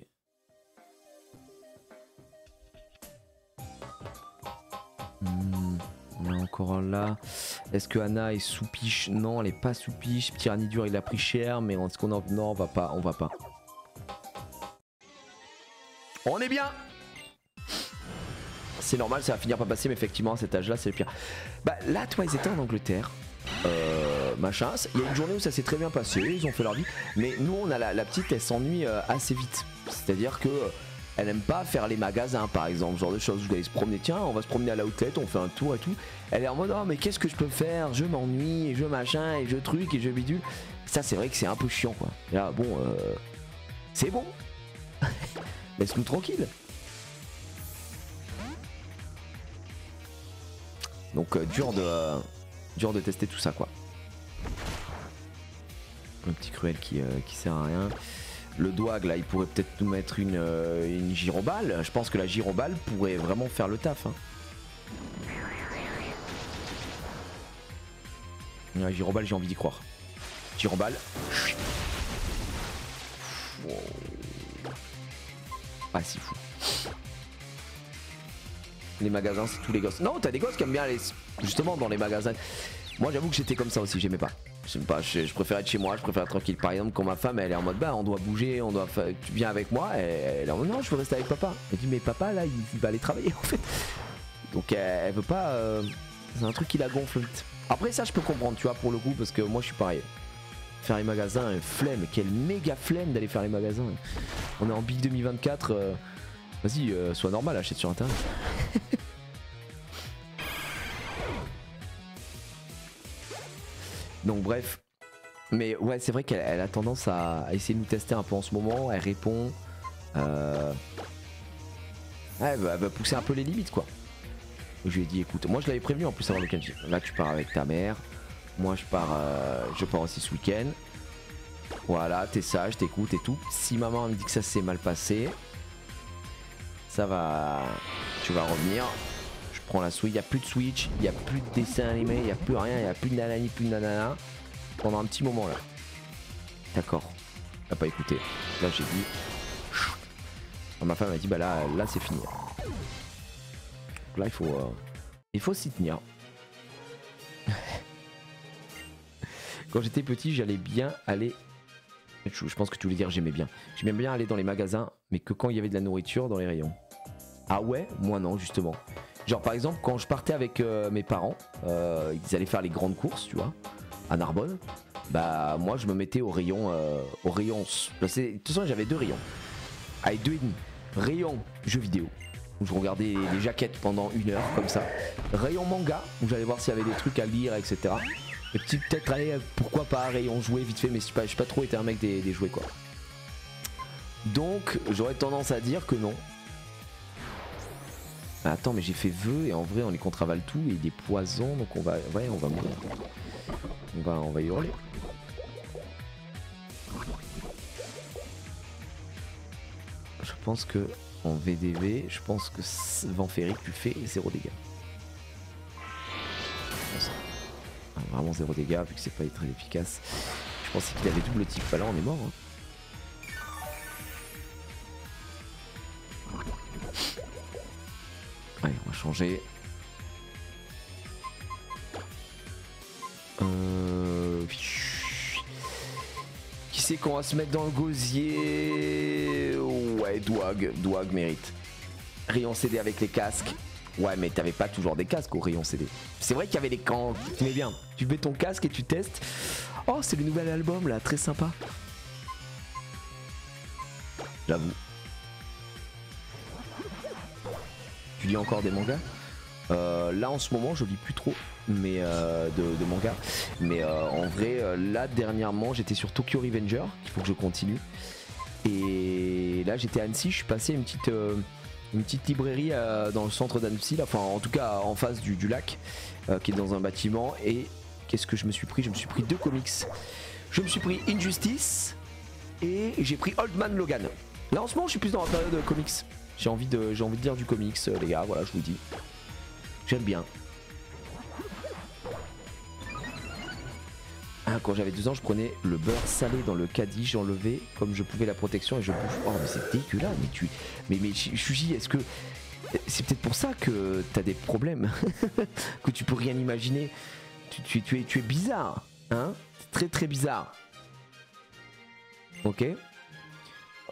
On est encore là. Est-ce que Anna est sous piche? Non, elle est pas sous piche. Tyrannidure, il a pris cher, mais est-ce qu'on en... Non, on va pas. On est bien. C'est normal, ça va finir par passer, mais effectivement à cet âge là c'est le pire. Bah là toi ils étaient en Angleterre, machin, il y a une journée où ça s'est très bien passé, ils ont fait leur vie, mais nous on a la petite, elle s'ennuie assez vite. C'est à dire que elle aime pas faire les magasins par exemple, genre de choses, je dois aller se promener, tiens on va se promener à l'outlet, on fait un tour et tout. Elle est en mode oh mais qu'est-ce que je peux faire, je m'ennuie, et je machin, et je truc, et je bidule. Ça c'est vrai que c'est un peu chiant quoi. Et là bon, c'est bon. Laisse-nous tranquille. Donc dur de tester tout ça quoi. Un petit cruel qui sert à rien. Le doig là il pourrait peut-être nous mettre une gyroballe. Je pense que la gyroballe pourrait vraiment faire le taf. Hein. La gyroballe j'ai envie d'y croire. Gyroballe. Wow. Pas si fou. Les magasins c'est tous les gosses. Non t'as des gosses qui aiment bien aller justement dans les magasins. Moi j'avoue que j'étais comme ça aussi, j'aimais pas. Je préfère être chez moi, je préfère être tranquille. Par exemple quand ma femme elle est en mode bah on doit bouger, tu viens avec moi, et elle est en mode non je veux rester avec papa. Elle dit mais papa là il va aller travailler en fait. Donc elle veut pas, c'est un truc qui la gonfle vite. Après ça je peux comprendre tu vois pour le coup parce que moi je suis pareil. Faire les magasins, flemme, quelle méga flemme d'aller faire les magasins. On est en Big 2024, vas-y, sois normal, achète sur internet. Donc bref, mais ouais c'est vrai qu'elle a tendance à essayer de nous tester un peu en ce moment, elle répond. Ouais, elle va pousser un peu les limites quoi. Je lui ai dit écoute, moi je l'avais prévenu en plus avant le week-end, là tu pars avec ta mère. Moi je pars aussi ce week-end. Voilà, t'es sage, t'écoutes et tout. Si maman me dit que ça s'est mal passé, ça va. Tu vas revenir. Je prends la Switch. Il n'y a plus de Switch, il n'y a plus de dessin animé, il n'y a plus rien, il n'y a plus de nanani, plus de nanana. Pendant un petit moment là. D'accord. T'as pas écouté. Là j'ai dit. Alors, ma femme m'a dit bah là c'est fini. Là il faut s'y tenir. Quand j'étais petit, j'allais bien aller Je pense que tu voulais dire j'aimais bien. J'aimais bien aller dans les magasins, mais que quand il y avait de la nourriture dans les rayons. Ah ouais? Moi non, justement. Genre par exemple, quand je partais avec mes parents, ils allaient faire les grandes courses, tu vois, à Narbonne. Bah moi je me mettais au rayon. De toute façon j'avais 2 rayons. Allez, 2,5. Rayon jeux vidéo, où je regardais les jaquettes pendant 1 heure comme ça. Rayon manga, où j'allais voir s'il y avait des trucs à lire, etc. Et peut-être aller, pourquoi pas, rayon jouets vite fait, mais je suis pas trop été un mec des jouets quoi. Donc j'aurais tendance à dire que non. Attends, mais j'ai fait vœu et en vrai on les contravale tout et des poisons, donc on va mourir. On va hurler. Je pense que en VDV, je pense que vent féerique tu fais 0 dégâts. Vraiment 0 dégâts vu que c'est pas très efficace. Je pensais qu'il avait double type, bah là on est mort. Hein. Allez, on va changer. Qui c'est qu'on va se mettre dans le gosier? Ouais, Douag mérite. Rayon CD avec les casques. Ouais, mais t'avais pas toujours des casques au rayon CD. C'est vrai qu'il y avait les camps. Mais bien, tu mets ton casque et tu testes. Oh, c'est le nouvel album là, très sympa. J'avoue. Tu lis encore des mangas? Là en ce moment je lis plus trop mais de manga, mais en vrai là dernièrement j'étais sur Tokyo Revenger, il faut que je continue, et là j'étais à Annecy, je suis passé à une petite librairie dans le centre d'Annecy, enfin en tout cas en face du lac, qui est dans un bâtiment, et qu'est-ce que je me suis pris? Je me suis pris 2 comics, je me suis pris Injustice et j'ai pris Old Man Logan. Là en ce moment je suis plus dans la période de comics, j'ai envie de lire du comics les gars, voilà je vous le dis. J'aime bien. Ah, quand j'avais 2 ans, je prenais le beurre salé dans le caddie, j'enlevais comme je pouvais la protection et je bouffe. Oh mais c'est dégueulasse, mais Shuji, est-ce que c'est peut-être pour ça que t'as des problèmes, que tu peux rien imaginer. Tu es bizarre, hein? Très très bizarre. Ok.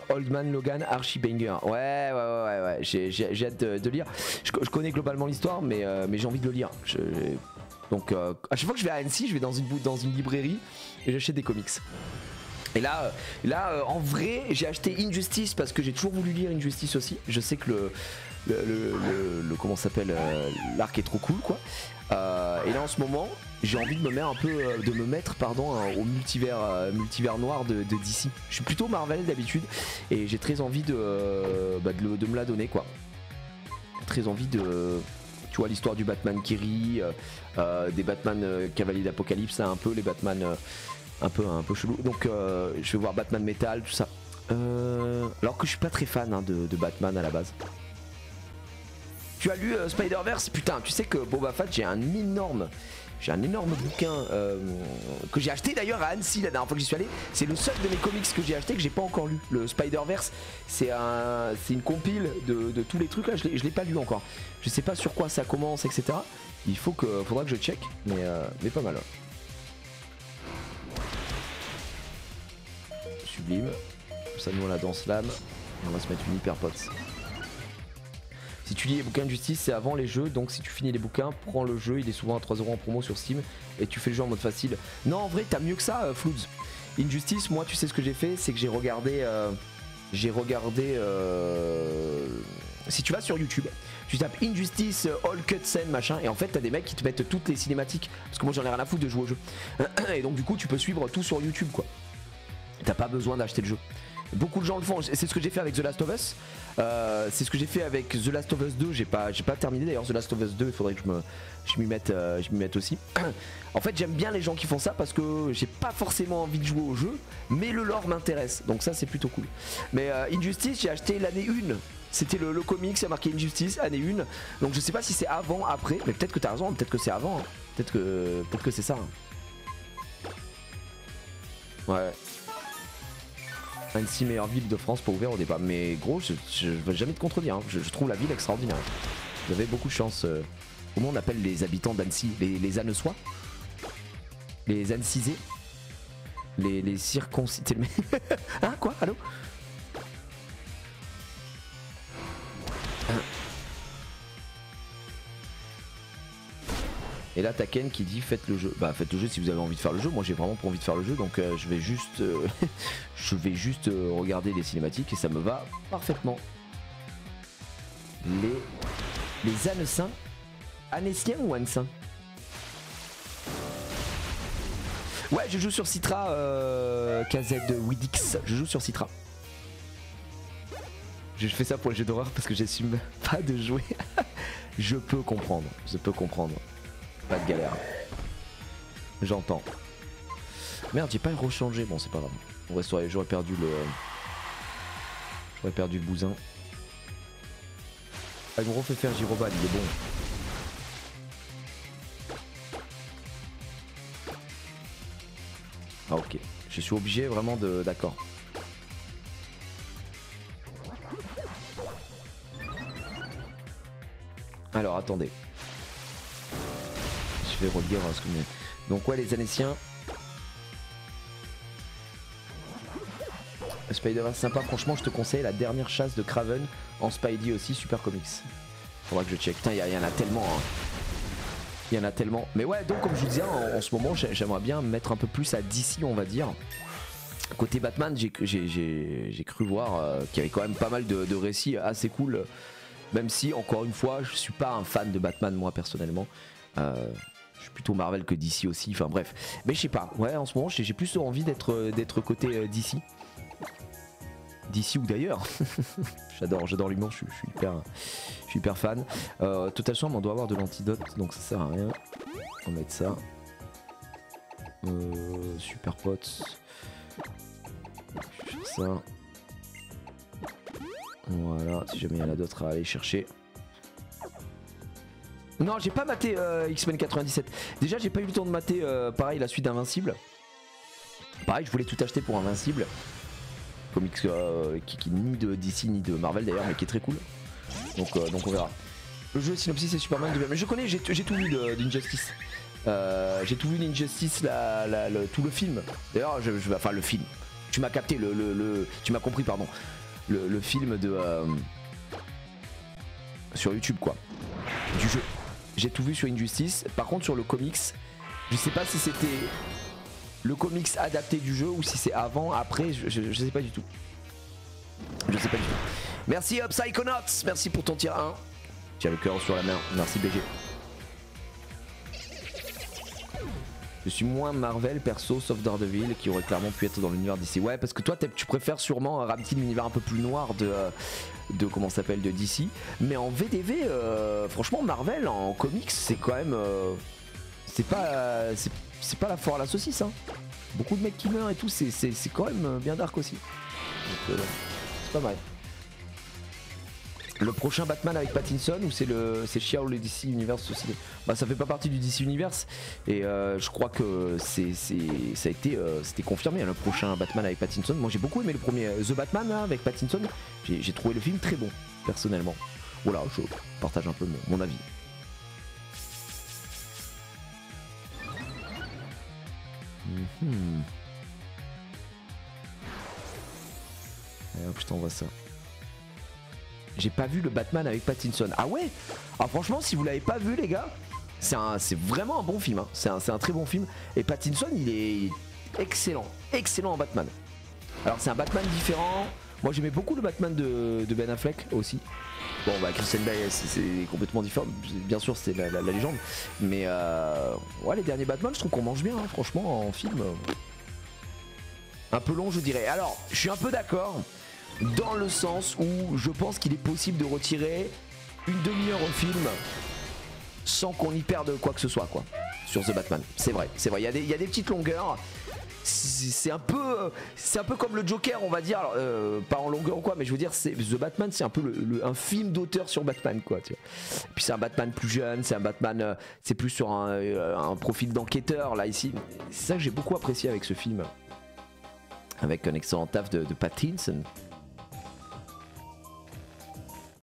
Old Man Logan, Archie Banger. Ouais. J'ai hâte de lire. Je connais globalement l'histoire, mais j'ai envie de le lire. Donc, à chaque fois que je vais à Annecy, je vais dans une librairie et j'achète des comics. Et là, en vrai, j'ai acheté Injustice parce que j'ai toujours voulu lire Injustice aussi. Je sais que le comment s'appelle, l'arc est trop cool, quoi. Et là, en ce moment, j'ai envie de me mettre au multivers noir de DC. Je suis plutôt Marvel d'habitude et j'ai très envie de me la donner, quoi. Très envie de, tu vois, l'histoire du Batman qui rit, des Batman Cavaliers d'Apocalypse, un peu les Batman un peu chelou. Donc je vais voir Batman Metal, tout ça. Alors que je suis pas très fan de Batman à la base. Tu as lu Spider-Verse? Putain, tu sais que Boba Fett, j'ai un énorme bouquin que j'ai acheté d'ailleurs à Annecy la dernière fois que j'y suis allé. C'est le seul de mes comics que j'ai acheté que j'ai pas encore lu. Le Spider-Verse, c'est une compile de tous les trucs là. Je l'ai pas lu encore. Je sais pas sur quoi ça commence, etc. Faudra que je check, mais pas mal. Sublime. Ça nous on la danse l'âme. On va se mettre une hyper pote. Si tu lis les bouquins de justice, c'est avant les jeux, donc si tu finis les bouquins, prends le jeu, il est souvent à 3€ en promo sur Steam et tu fais le jeu en mode facile. Non, en vrai, t'as mieux que ça, Floods. Injustice, moi, tu sais ce que j'ai fait, c'est que j'ai regardé. Si tu vas sur YouTube, tu tapes Injustice, All Cutscene, machin, et en fait, t'as des mecs qui te mettent toutes les cinématiques. Parce que moi, j'en ai rien à foutre de jouer au jeu. Et donc, du coup, tu peux suivre tout sur YouTube, quoi. T'as pas besoin d'acheter le jeu. Beaucoup de gens le font, c'est ce que j'ai fait avec The Last of Us, c'est ce que j'ai fait avec The Last of Us 2, j'ai pas terminé d'ailleurs The Last of Us 2, il faudrait que je m'y mette aussi. En fait j'aime bien les gens qui font ça parce que j'ai pas forcément envie de jouer au jeu, mais le lore m'intéresse, donc ça c'est plutôt cool. Mais Injustice j'ai acheté l'année 1, c'était le comic, ça marqué Injustice, année 1, donc je sais pas si c'est avant, après, mais peut-être que t'as raison, peut-être que c'est avant, hein. Peut-être que c'est ça. Hein. Ouais. Annecy, meilleure ville de France pour ouvrir au débat. Mais gros, je vais jamais te contredire. Hein. Je trouve la ville extraordinaire. Vous avez beaucoup de chance. Comment on appelle les habitants d'Annecy? Les Anneçois? Les Annecisés? Les circoncis... Hein, quoi? Allô? Et là t'as Ken qui dit faites le jeu. Bah faites le jeu si vous avez envie de faire le jeu. Moi j'ai vraiment pas envie de faire le jeu, donc je vais juste regarder les cinématiques et ça me va parfaitement. Les Anessins. Anessiens ou Anessins? Ouais, je joue sur Citra, KZ Widix, je joue sur Citra. Je fais ça pour les jeux d'horreur parce que j'assume pas de jouer. Je peux comprendre, Pas de galère. J'entends. Merde, j'ai pas rechangé, bon c'est pas grave. J'aurais perdu le bousin. Ah, il me refait faire Girobal, il est bon. Ah ok, je suis obligé vraiment de... D'accord. Alors attendez. Je vais relire ce que... Donc ouais les Anessiens. Spider-Man sympa, franchement je te conseille la dernière chasse de Kraven en Spidey aussi, super comics. Faudra que je check. Putain, il y en a tellement. Hein. Il y en a tellement. Mais ouais, donc comme je vous disais, en ce moment, j'aimerais bien mettre un peu plus à DC, on va dire. Côté Batman, j'ai cru voir qu'il y avait quand même pas mal de récits assez cool. Même si, encore une fois, je suis pas un fan de Batman, moi, personnellement. Je suis plutôt Marvel que DC aussi, enfin bref. Mais je sais pas, ouais, en ce moment, j'ai plus envie d'être côté DC. DC ou d'ailleurs. j'adore l'humour, je suis hyper fan. Total Storm, on doit avoir de l'antidote, donc ça sert à rien. On va mettre ça. Super potes. Je vais faire ça. Voilà, si jamais il y en a d'autres à aller chercher. Non, j'ai pas maté X-Men 97. Déjà, j'ai pas eu le temps de mater pareil la suite d'Invincible. Pareil, je voulais tout acheter pour Invincible. Comics qui ni de DC ni de Marvel d'ailleurs, mais qui est très cool. Donc on verra. Le jeu synopsis c'est Superman. Mais je connais, j'ai tout vu d'Injustice. J'ai tout vu d'Injustice, tout le film. D'ailleurs, enfin le film. Tu m'as capté, tu m'as compris, pardon. Le film de sur YouTube quoi. Du jeu. J'ai tout vu sur Injustice. Par contre sur le comics, je sais pas si c'était le comics adapté du jeu ou si c'est avant, après, je sais pas du tout. Je sais pas du tout. Merci Psychonauts, merci pour ton tir 1. Tiens le cœur sur la main, merci BG. Je suis moins Marvel perso, sauf Daredevil qui aurait clairement pu être dans l'univers d'ici. Ouais, parce que toi tu préfères sûrement Ramty l'univers un peu plus noir de comment ça s'appelle, de DC. Mais en VDV, franchement Marvel en comics c'est quand même c'est pas la foire à la saucisse hein. Beaucoup de mecs qui meurent et tout, c'est quand même bien dark aussi. Donc c'est pas mal. Le prochain Batman avec Pattinson ou c'est Chia ou le DC Universe aussi? Bah ça fait pas partie du DC Universe et je crois que c'était confirmé hein, le prochain Batman avec Pattinson. Moi j'ai beaucoup aimé le premier The Batman là, avec Pattinson. J'ai trouvé le film très bon personnellement. Voilà, je partage un peu mon avis. Allez hop, je t'envoie ça. J'ai pas vu le Batman avec Pattinson. Ah ouais? Ah franchement si vous l'avez pas vu les gars, c'est vraiment un bon film hein. C'est un très bon film. Et Pattinson il est excellent. Excellent en Batman. Alors c'est un Batman différent. Moi j'aimais beaucoup le Batman de Ben Affleck aussi. Bon bah Christian Bale c'est complètement différent. Bien sûr c'est la légende. Mais ouais les derniers Batman je trouve qu'on mange bien hein, franchement en film. Un peu long je dirais. Alors je suis un peu d'accord. Dans le sens où je pense qu'il est possible de retirer une demi-heure au film sans qu'on y perde quoi que ce soit quoi. Sur The Batman, c'est vrai, il y a des petites longueurs. C'est un peu comme le Joker on va dire, alors, pas en longueur ou quoi, mais je veux dire The Batman c'est un peu un film d'auteur sur Batman quoi. Tu vois. Et puis c'est un Batman plus jeune, c'est un Batman, c'est plus sur un profil d'enquêteur là ici. C'est ça que j'ai beaucoup apprécié avec ce film, avec un excellent taf de Pattinson.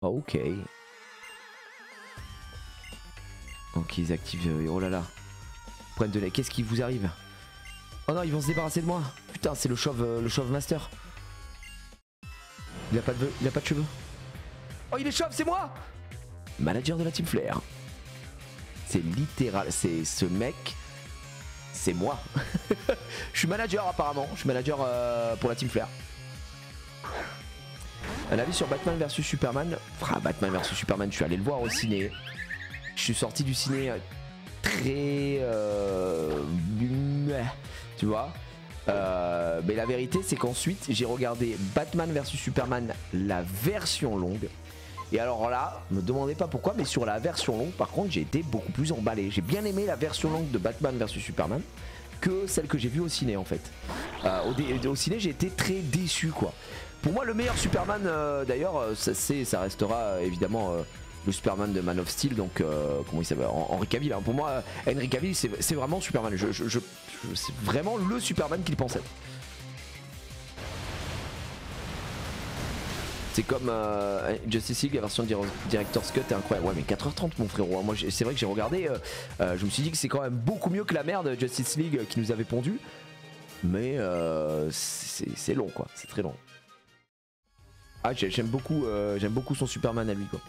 Ok. Ok, ils activent. Oh là là. Point de lait. Qu'est-ce qui vous arrive? Oh non, ils vont se débarrasser de moi. Putain, c'est le chauve master. Il a pas de cheveux. Oh, il est chauve, c'est moi. Manager de la Team Flare. C'est littéral, c'est ce mec, c'est moi. Je suis manager apparemment, je suis manager pour la Team Flare. Un avis sur Batman vs Superman. Batman vs Superman, je suis allé le voir au ciné. Je suis sorti du ciné très... tu vois. Mais la vérité c'est qu'ensuite j'ai regardé Batman vs Superman, la version longue. Et alors là, me demandez pas pourquoi, mais sur la version longue, par contre, j'ai été beaucoup plus emballé. J'ai bien aimé la version longue de Batman vs Superman que celle que j'ai vue au ciné en fait. Au ciné, j'ai été très déçu quoi. Pour moi, le meilleur Superman, d'ailleurs, ça restera évidemment le Superman de Man of Steel, donc comment il s'appelle, Henry Cavill. Hein. Pour moi, Henry Cavill, c'est vraiment Superman. C'est vraiment le Superman qu'il pensait. C'est comme Justice League, la version Director's Cut est incroyable. Ouais, mais 4h30 mon frérot. Moi c'est vrai que j'ai regardé, je me suis dit que c'est quand même beaucoup mieux que la merde Justice League qui nous avait pondu. Mais c'est long quoi, c'est très long. Ah, j'aime beaucoup son Superman à lui quoi.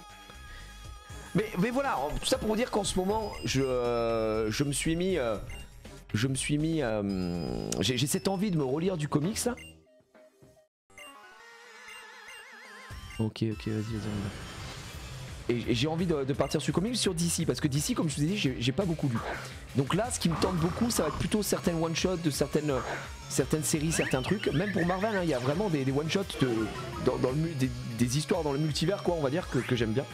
Mais voilà, tout ça pour vous dire qu'en ce moment, je me suis mis, j'ai cette envie de me relire du comics là. Ok, vas-y. Et j'ai envie de partir sur comics sur DC, parce que DC, comme je vous ai dit, j'ai pas beaucoup lu. Donc là, ce qui me tente beaucoup, ça va être plutôt certaines one-shots de certaines séries, certains trucs. Même pour Marvel, il y a vraiment des one-shots des histoires dans le multivers, quoi, on va dire, que j'aime bien.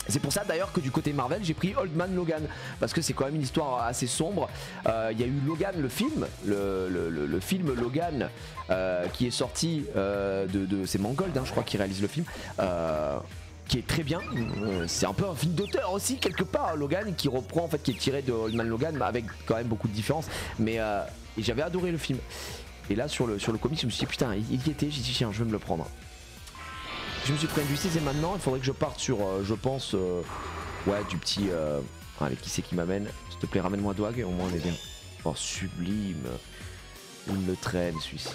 C'est pour ça d'ailleurs que du côté Marvel j'ai pris Old Man Logan, parce que c'est quand même une histoire assez sombre. Il y a eu Logan le film, le film Logan qui est sorti c'est Mangold, hein, je crois, qui réalise le film, qui est très bien. C'est un peu un film d'auteur aussi quelque part, Logan, qui reprend en fait, qui est tiré de Old Man Logan, avec quand même beaucoup de différences. Mais j'avais adoré le film. Et là sur le comic je me suis dit putain il y était, j'ai dit tiens je vais me le prendre. Je me suis pris Injustice et maintenant il faudrait que je parte sur, je pense, ouais, du petit... allez, qui c'est qui m'amène? S'il te plaît, ramène-moi Dwag, au moins on est bien. Oh, sublime. Il me le traîne, celui-ci.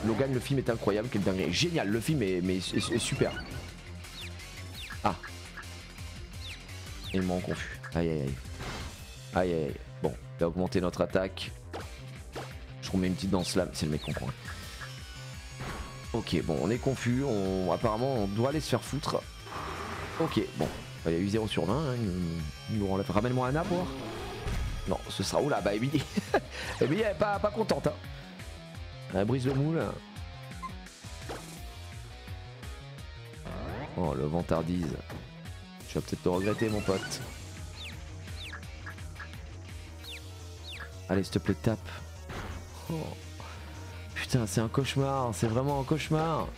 Logan, le film est incroyable, quel dingue. Génial, le film est super. Ah. Il me rend confus. Aïe. Bon, il a augmenté notre attaque. Je remets une petite danse là, c'est le mec comprend. Ok, bon, on est confus, apparemment on doit aller se faire foutre. Ok, bon, il y a eu 0 sur 20, hein, il nous enlève. Ramène-moi Anna pour voir. Non, ce sera... Oula, bah Emily. Emily elle est pas contente, hein. Elle brise le moule. Oh, le vantardise. Tu vas peut-être le regretter, mon pote. Allez, s'il te plaît, tape. Oh. Putain, c'est un cauchemar, c'est vraiment un cauchemar.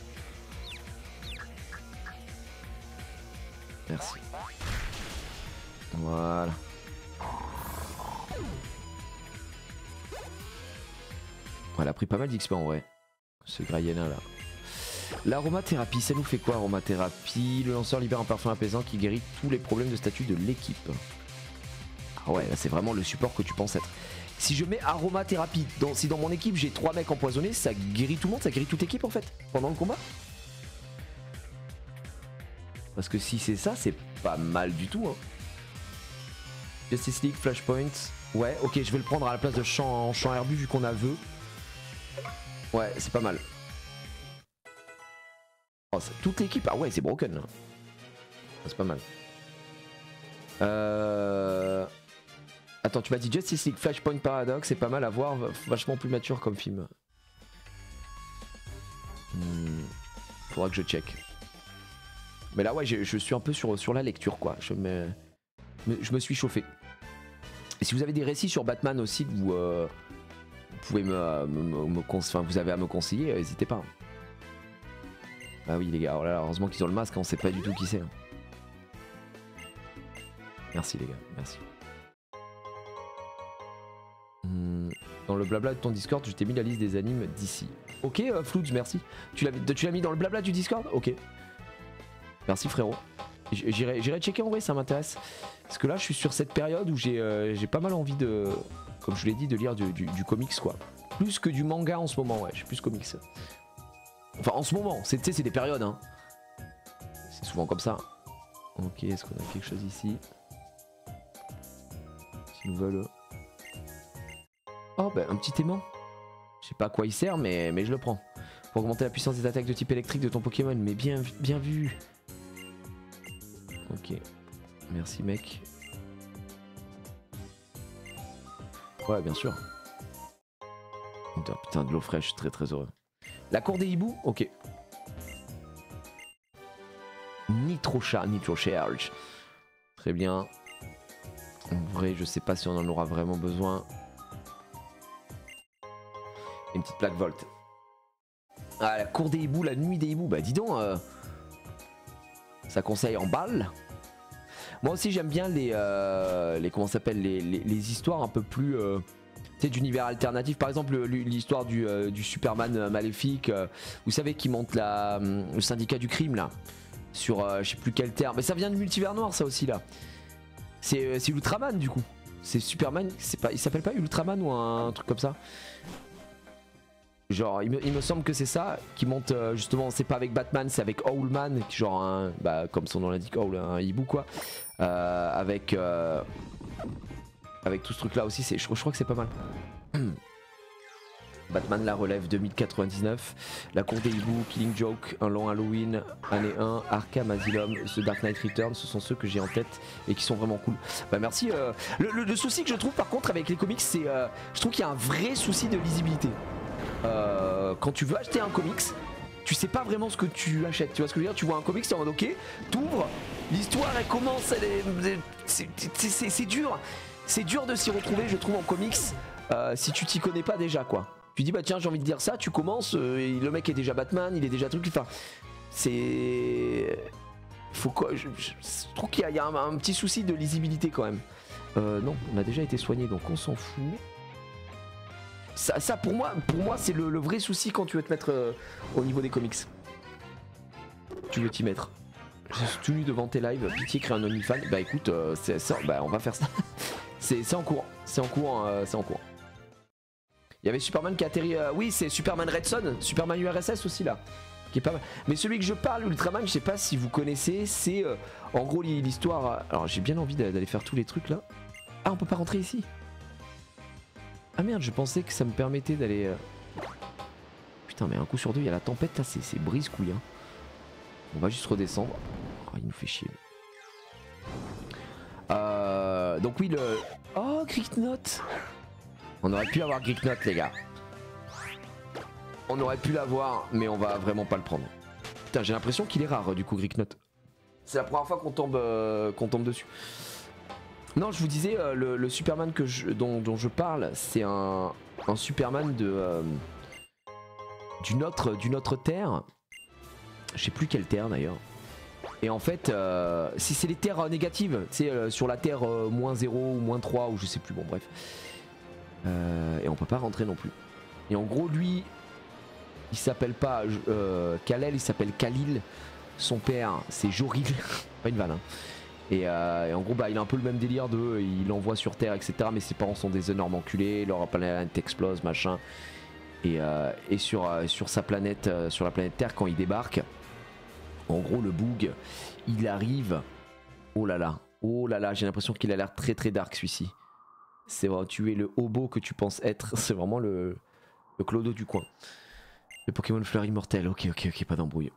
Merci. Voilà. Elle a pris pas mal d'XP en vrai. Ce Grayena là. L'aromathérapie, ça nous fait quoi aromathérapie? Le lanceur libère un parfum apaisant qui guérit tous les problèmes de statut de l'équipe. Ah ouais, là c'est vraiment le support que tu penses être. Si je mets aromathérapie, si dans mon équipe j'ai 3 mecs empoisonnés, ça guérit tout le monde, ça guérit toute équipe en fait, pendant le combat. Parce que si c'est ça, c'est pas mal du tout. Hein. Justice League, Flashpoint. Ouais, ok, je vais le prendre à la place de champ herbu vu qu'on a vœu. Ouais, c'est pas mal. Oh, toute l'équipe, ah ouais, c'est broken là. C'est pas mal. Attends, tu m'as dit Justice League, Flashpoint Paradox, c'est pas mal à voir, vachement plus mature comme film. Faudra que je check. Mais là, ouais, je suis un peu sur la lecture, quoi. Je me suis chauffé. Et si vous avez des récits sur Batman aussi, que vous pouvez vous avez à me conseiller, n'hésitez pas. Ah oui, les gars, oh là là, heureusement qu'ils ont le masque, on sait pas du tout qui c'est. Merci, les gars, merci. Dans le blabla de ton Discord, je t'ai mis la liste des animes d'ici. Ok, Flood, merci. Tu l'as mis dans le blabla du Discord? Ok. Merci, frérot. J'irai checker en vrai, ça m'intéresse. Parce que là je suis sur cette période où j'ai pas mal envie de, comme je vous l'ai dit, de lire du comics quoi. Plus que du manga en ce moment, ouais, je suis plus comics. Enfin en ce moment, c'est des périodes hein. C'est souvent comme ça. Ok, est-ce qu'on a quelque chose ici? S'ils nous veulent... Oh bah un petit aimant. Je sais pas à quoi il sert mais je le prends. Pour augmenter la puissance des attaques de type électrique de ton Pokémon. Mais bien vu. Ok. Merci mec. Ouais bien sûr. Putain de l'eau fraîche, très heureux. La cour des hiboux? Ok. Nitro Charge. Très bien. En vrai je sais pas si on en aura vraiment besoin. Une petite plaque Volt. Ah la cour des hiboux, la nuit des hiboux. Bah dis donc ça conseille en balle. Moi aussi j'aime bien les comment ça s'appelle les histoires un peu plus tu sais d'univers alternatif. Par exemple l'histoire du Superman maléfique. Vous savez qui monte le syndicat du crime là. Sur je sais plus quel terme. Mais ça vient du multivers noir ça aussi là. C'est Ultraman du coup. C'est Superman, il s'appelle pas Ultraman ou un truc comme ça. Genre il me semble que c'est ça qui monte justement, c'est pas avec Batman, c'est avec Owlman, genre un, bah, comme son nom l'indique, Owl, un hibou quoi. Avec tout ce truc là aussi, je crois que c'est pas mal. Batman la relève 2099, La cour des hiboux, Killing Joke, Un long Halloween, Année 1, Arkham Asylum, The Dark Knight Returns, ce sont ceux que j'ai en tête et qui sont vraiment cool. Bah merci. Le souci que je trouve par contre avec les comics, c'est je trouve qu'il y a un vrai souci de lisibilité. Quand tu veux acheter un comics, tu sais pas vraiment ce que tu achètes. Tu vois ce que je veux dire? Tu vois un comics, t'es en mode ok, t'ouvres, l'histoire elle commence, c'est dur. C'est dur de s'y retrouver, je trouve, en comics si tu t'y connais pas déjà quoi. Tu dis bah tiens j'ai envie de dire ça, tu commences, le mec est déjà Batman, il est déjà truc, enfin c'est... Faut quoi, je trouve qu'il y a un petit souci de lisibilité quand même. Non, on a déjà été soigné donc on s'en fout. Ça pour moi c'est le vrai souci quand tu veux te mettre au niveau des comics. Tu veux t'y mettre. Je suis tenu devant tes lives, pitié créer un OnlyFans. Bah écoute, bah, on va faire ça. c'est en cours, c'est en cours. Il y avait Superman qui a atterri, oui c'est Superman Red Son, Superman URSS aussi là. Qui est pas mal. Mais celui que je parle, Ultraman, je sais pas si vous connaissez, c'est en gros l'histoire. Alors j'ai bien envie d'aller faire tous les trucs là. Ah on peut pas rentrer ici. Ah merde, je pensais que ça me permettait d'aller... Putain, mais un coup sur deux, il y a la tempête là, c'est brise-couille. Hein. On va juste redescendre. Oh, il nous fait chier. Donc oui, le... Oh, Greeknote. On aurait pu avoir Greeknote, les gars. On aurait pu l'avoir, mais on va vraiment pas le prendre. Putain, j'ai l'impression qu'il est rare, du coup, Greeknote. C'est la première fois qu'on tombe dessus. Non, je vous disais, le Superman dont je parle, c'est un Superman d'une autre terre. Je sais plus quelle terre d'ailleurs. Et en fait, si c'est les terres négatives, c'est sur la terre -0 ou -3 ou je sais plus, bon bref. Et on peut pas rentrer non plus. Et en gros, lui, il s'appelle pas Kal-El, il s'appelle Kal-Il. Son père, c'est Jor-El. Pas une vanne, hein. Et en gros bah il a un peu le même délire il l'envoie sur Terre etc, mais ses parents sont des énormes enculés, leur planète explose machin. Et sur sa planète, sur la planète Terre, quand il débarque, en gros le Boog il arrive. Oh là là, j'ai l'impression qu'il a l'air très dark celui-ci. C'est vrai, tu es le hobo que tu penses être. C'est vraiment le clodo du coin. Le Pokémon fleur immortel, ok, pas d'embrouille.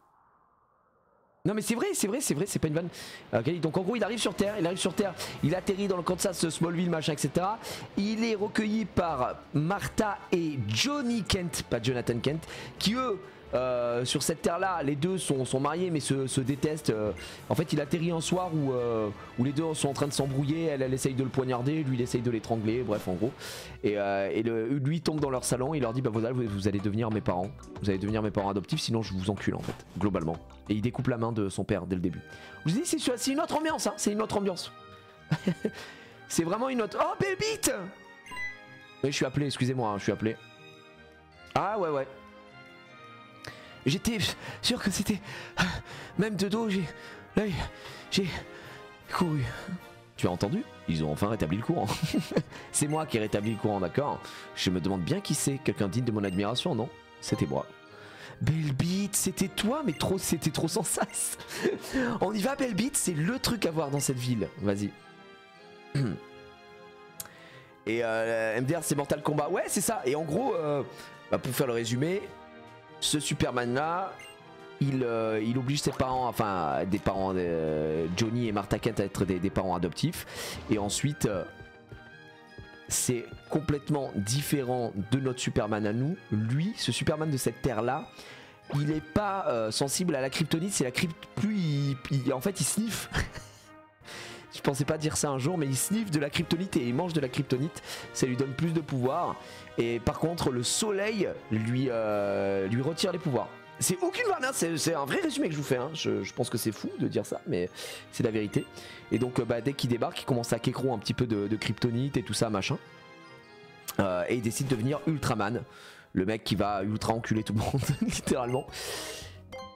Non mais c'est vrai, c'est pas une vanne. Okay, donc en gros il arrive sur Terre, il atterrit dans le Kansas, Smallville, machin, etc. Il est recueilli par Martha et Johnny Kent, pas Jonathan Kent, qui eux, sur cette terre-là, les deux sont mariés mais se détestent. En fait il atterrit un soir où les deux sont en train de s'embrouiller, elle essaye de le poignarder, lui il essaye de l'étrangler, bref en gros. Et lui tombe dans leur salon, il leur dit bah vous allez devenir mes parents. Vous allez devenir mes parents adoptifs, sinon je vous encule en fait, globalement. Et il découpe la main de son père dès le début. Je vous dis, c'est une autre ambiance, hein, c'est une autre ambiance. C'est vraiment une autre... Oh, Bébite! Oui, je suis appelé, excusez-moi, hein, je suis appelé. Ah, ouais. J'étais sûr que c'était... Même de dos, Là, j'ai couru. Tu as entendu? Ils ont enfin rétabli le courant. C'est moi qui ai rétabli le courant, d'accord? Je me demande bien qui c'est. Quelqu'un digne de mon admiration, non? C'était moi. Belle Beat, c'était toi, mais trop, c'était trop sans sas. On y va, Belle Beat, c'est le truc à voir dans cette ville. Vas-y. Et MDR, c'est Mortal Kombat. Ouais, c'est ça. Et en gros, pour faire le résumé, ce Superman là, il oblige ses parents, enfin des parents, Johnny et Martha Kent à être des parents adoptifs. Et ensuite, c'est complètement différent de notre Superman à nous. Lui, ce Superman de cette terre là, il n'est pas sensible à la kryptonite. C'est la kryptonite. Plus en fait, il sniffe. Je pensais pas dire ça un jour, mais il sniffe de la kryptonite et il mange de la kryptonite. Ça lui donne plus de pouvoir. Et par contre, le soleil lui retire les pouvoirs. C'est aucune vanne, c'est un vrai résumé que je vous fais. Hein. Je pense que c'est fou de dire ça, mais c'est la vérité. Et donc, dès qu'il débarque, il commence à kékro un petit peu de kryptonite et tout ça, machin. Et il décide de devenir Ultraman. Le mec qui va ultra enculer tout le monde, littéralement,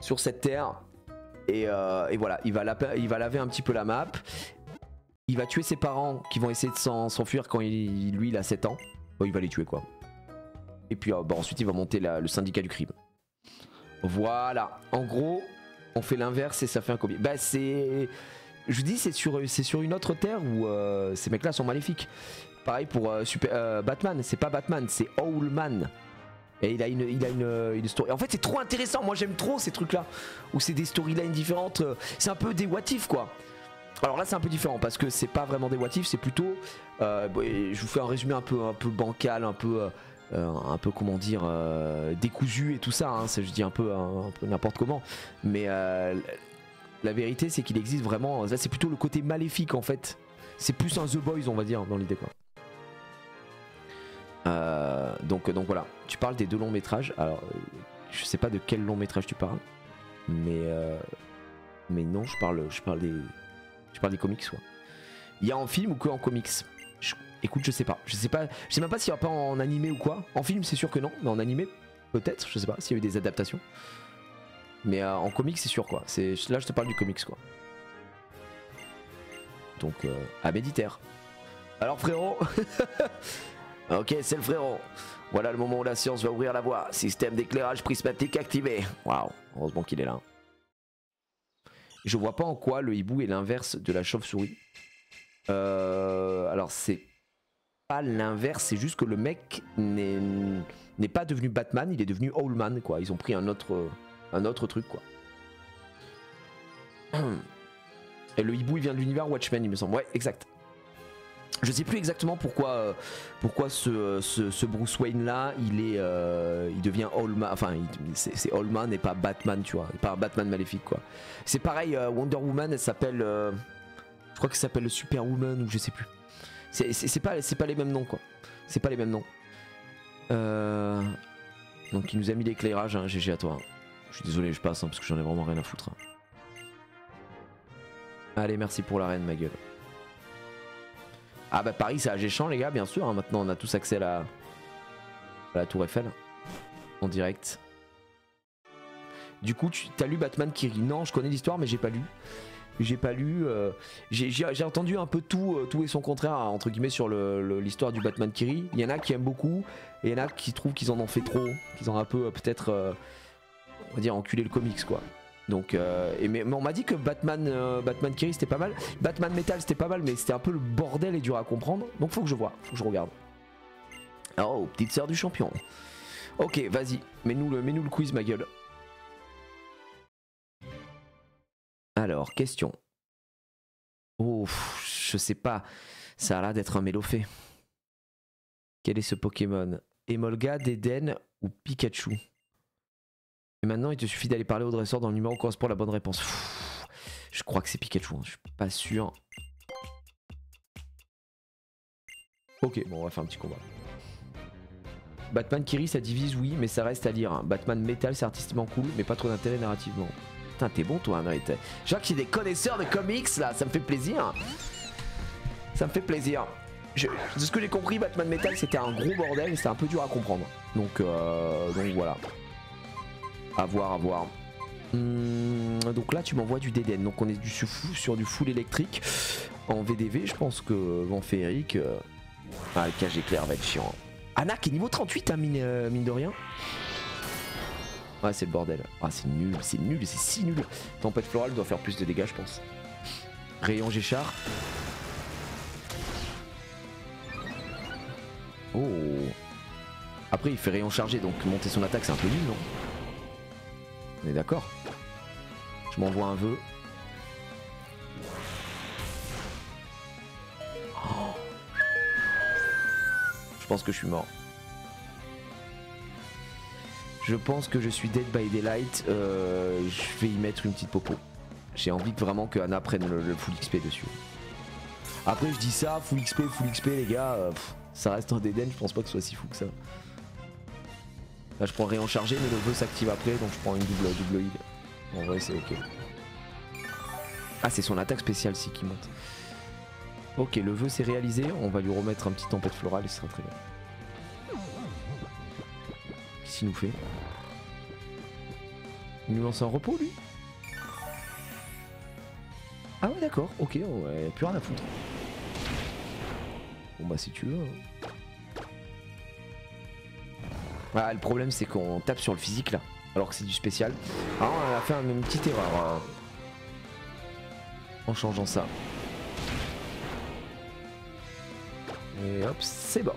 sur cette terre. Et voilà, il va laver un petit peu la map. Il va tuer ses parents qui vont essayer de s'enfuir quand lui il a 7 ans. Il va les tuer quoi. Et puis ensuite il va monter le syndicat du crime. Voilà, en gros on fait l'inverse et ça fait un copier. Bah c'est... Je vous dis c'est sur une autre terre où ces mecs là sont maléfiques. Pareil pour Batman, c'est pas Batman, c'est Owlman. Et il a une story. En fait c'est trop intéressant, moi j'aime trop ces trucs là. Où c'est des storylines différentes, c'est un peu des what if quoi. Alors là c'est un peu différent parce que c'est pas vraiment des what if, c'est plutôt je vous fais un résumé un peu bancal, un peu comment dire décousu et tout ça hein, je dis un peu n'importe comment, mais la vérité c'est qu'il existe vraiment, là c'est plutôt le côté maléfique en fait, c'est plus un The Boys on va dire dans l'idée quoi. Donc voilà, tu parles des 2 longs métrages, alors je sais pas de quel long métrage tu parles, mais non je parle des comics quoi. Il y a en film ou que en comics? Écoute, je sais même pas s'il y a pas en animé ou quoi. En film c'est sûr que non, mais en animé peut-être, je sais pas s'il y a eu des adaptations. Mais en comics c'est sûr quoi. Là je te parle du comics quoi. Donc à méditer. Alors frérot. Ok c'est le frérot. Voilà le moment où la science va ouvrir la voie. Système d'éclairage prismatique activé. Waouh, heureusement qu'il est là. Je vois pas en quoi le hibou est l'inverse de la chauve-souris. Alors c'est pas l'inverse, c'est juste que le mec n'est pas devenu Batman, il est devenu Owlman quoi. Ils ont pris un autre truc quoi. Et le hibou il vient de l'univers Watchmen il me semble. Ouais exact. Je sais plus exactement pourquoi ce Bruce Wayne là il devient Owlman, enfin c'est Owlman et pas Batman tu vois, pas un Batman maléfique quoi. C'est pareil Wonder Woman elle s'appelle je crois qu'elle s'appelle le Superwoman ou je sais plus. C'est pas les mêmes noms quoi. C'est pas les mêmes noms. Donc il nous a mis l'éclairage hein, GG à toi. Je suis désolé je passe hein, parce que j'en ai vraiment rien à foutre. Hein. Allez merci pour la reine ma gueule. Ah bah Paris c'est à Géchamp les gars bien sûr hein. Maintenant on a tous accès à la tour Eiffel en direct. Du coup tu as lu Batman Kiri? Non je connais l'histoire mais j'ai pas lu. J'ai entendu un peu tout et son contraire entre guillemets sur l'histoire du Batman Kiri. Il y en a qui aiment beaucoup et il y en a qui trouvent qu'ils en ont fait trop, qu'ils ont un peu peut-être on va dire enculé le comics quoi. Donc mais on m'a dit que Batman Kiri c'était pas mal, Batman Metal c'était pas mal mais c'était un peu le bordel et dur à comprendre. Donc faut que je vois, faut que je regarde. Oh petite sœur du champion. Ok vas-y, mets-nous le quiz ma gueule. Alors question. Oh je sais pas, ça a l'air d'être un Mélofée. Quel est ce Pokémon? Emolga, Deden ou Pikachu? Et maintenant il te suffit d'aller parler au dresseur dans le numéro correspond à la bonne réponse. Je crois que c'est Pikachu, hein. Je suis pas sûr. Ok, bon on va faire un petit combat. Batman Kiri ça divise oui mais ça reste à lire. Hein. Batman Metal c'est artistiquement cool mais pas trop d'intérêt narrativement. Putain t'es bon toi André. Je vois qu'il y a des connaisseurs de comics là, ça me fait plaisir. Ça me fait plaisir. De ce que j'ai compris Batman Metal c'était un gros bordel et c'était un peu dur à comprendre. Donc voilà. À voir. Donc là tu m'envoies du DDN, donc on est sur du full électrique. En VDV je pense que vent féerique... Ah le cage éclair va être chiant. Anna qui est niveau 38 hein, mine de rien. Ouais c'est le bordel. Ah c'est nul, c'est si nul. Tempête florale doit faire plus de dégâts je pense. Rayon Géchard. Oh. Après il fait rayon chargé donc monter son attaque c'est un peu nul non? On est d'accord. Je m'envoie un vœu. Oh. Je pense que je suis mort. Je pense que je suis dead by daylight. Je vais y mettre une petite popo. J'ai envie vraiment que Anna prenne le full XP dessus. Après je dis ça, full XP les gars, ça reste un DDN, je pense pas que ce soit si fou que ça. Là je prends rayon chargé mais le vœu s'active après donc je prends une double heal. En vrai c'est ok. Ah c'est son attaque spéciale si qui monte. Ok le vœu c'est réalisé, on va lui remettre un petit tempête florale et ce sera très bien. Qu'est-ce qu'il nous fait? Il nous lance un repos lui? Ah ouais d'accord, ok, ouais, plus rien à foutre. Bon bah si tu veux. Ah, le problème c'est qu'on tape sur le physique là, alors que c'est du spécial. Alors on a fait une petite erreur en changeant ça. Et hop, c'est bon.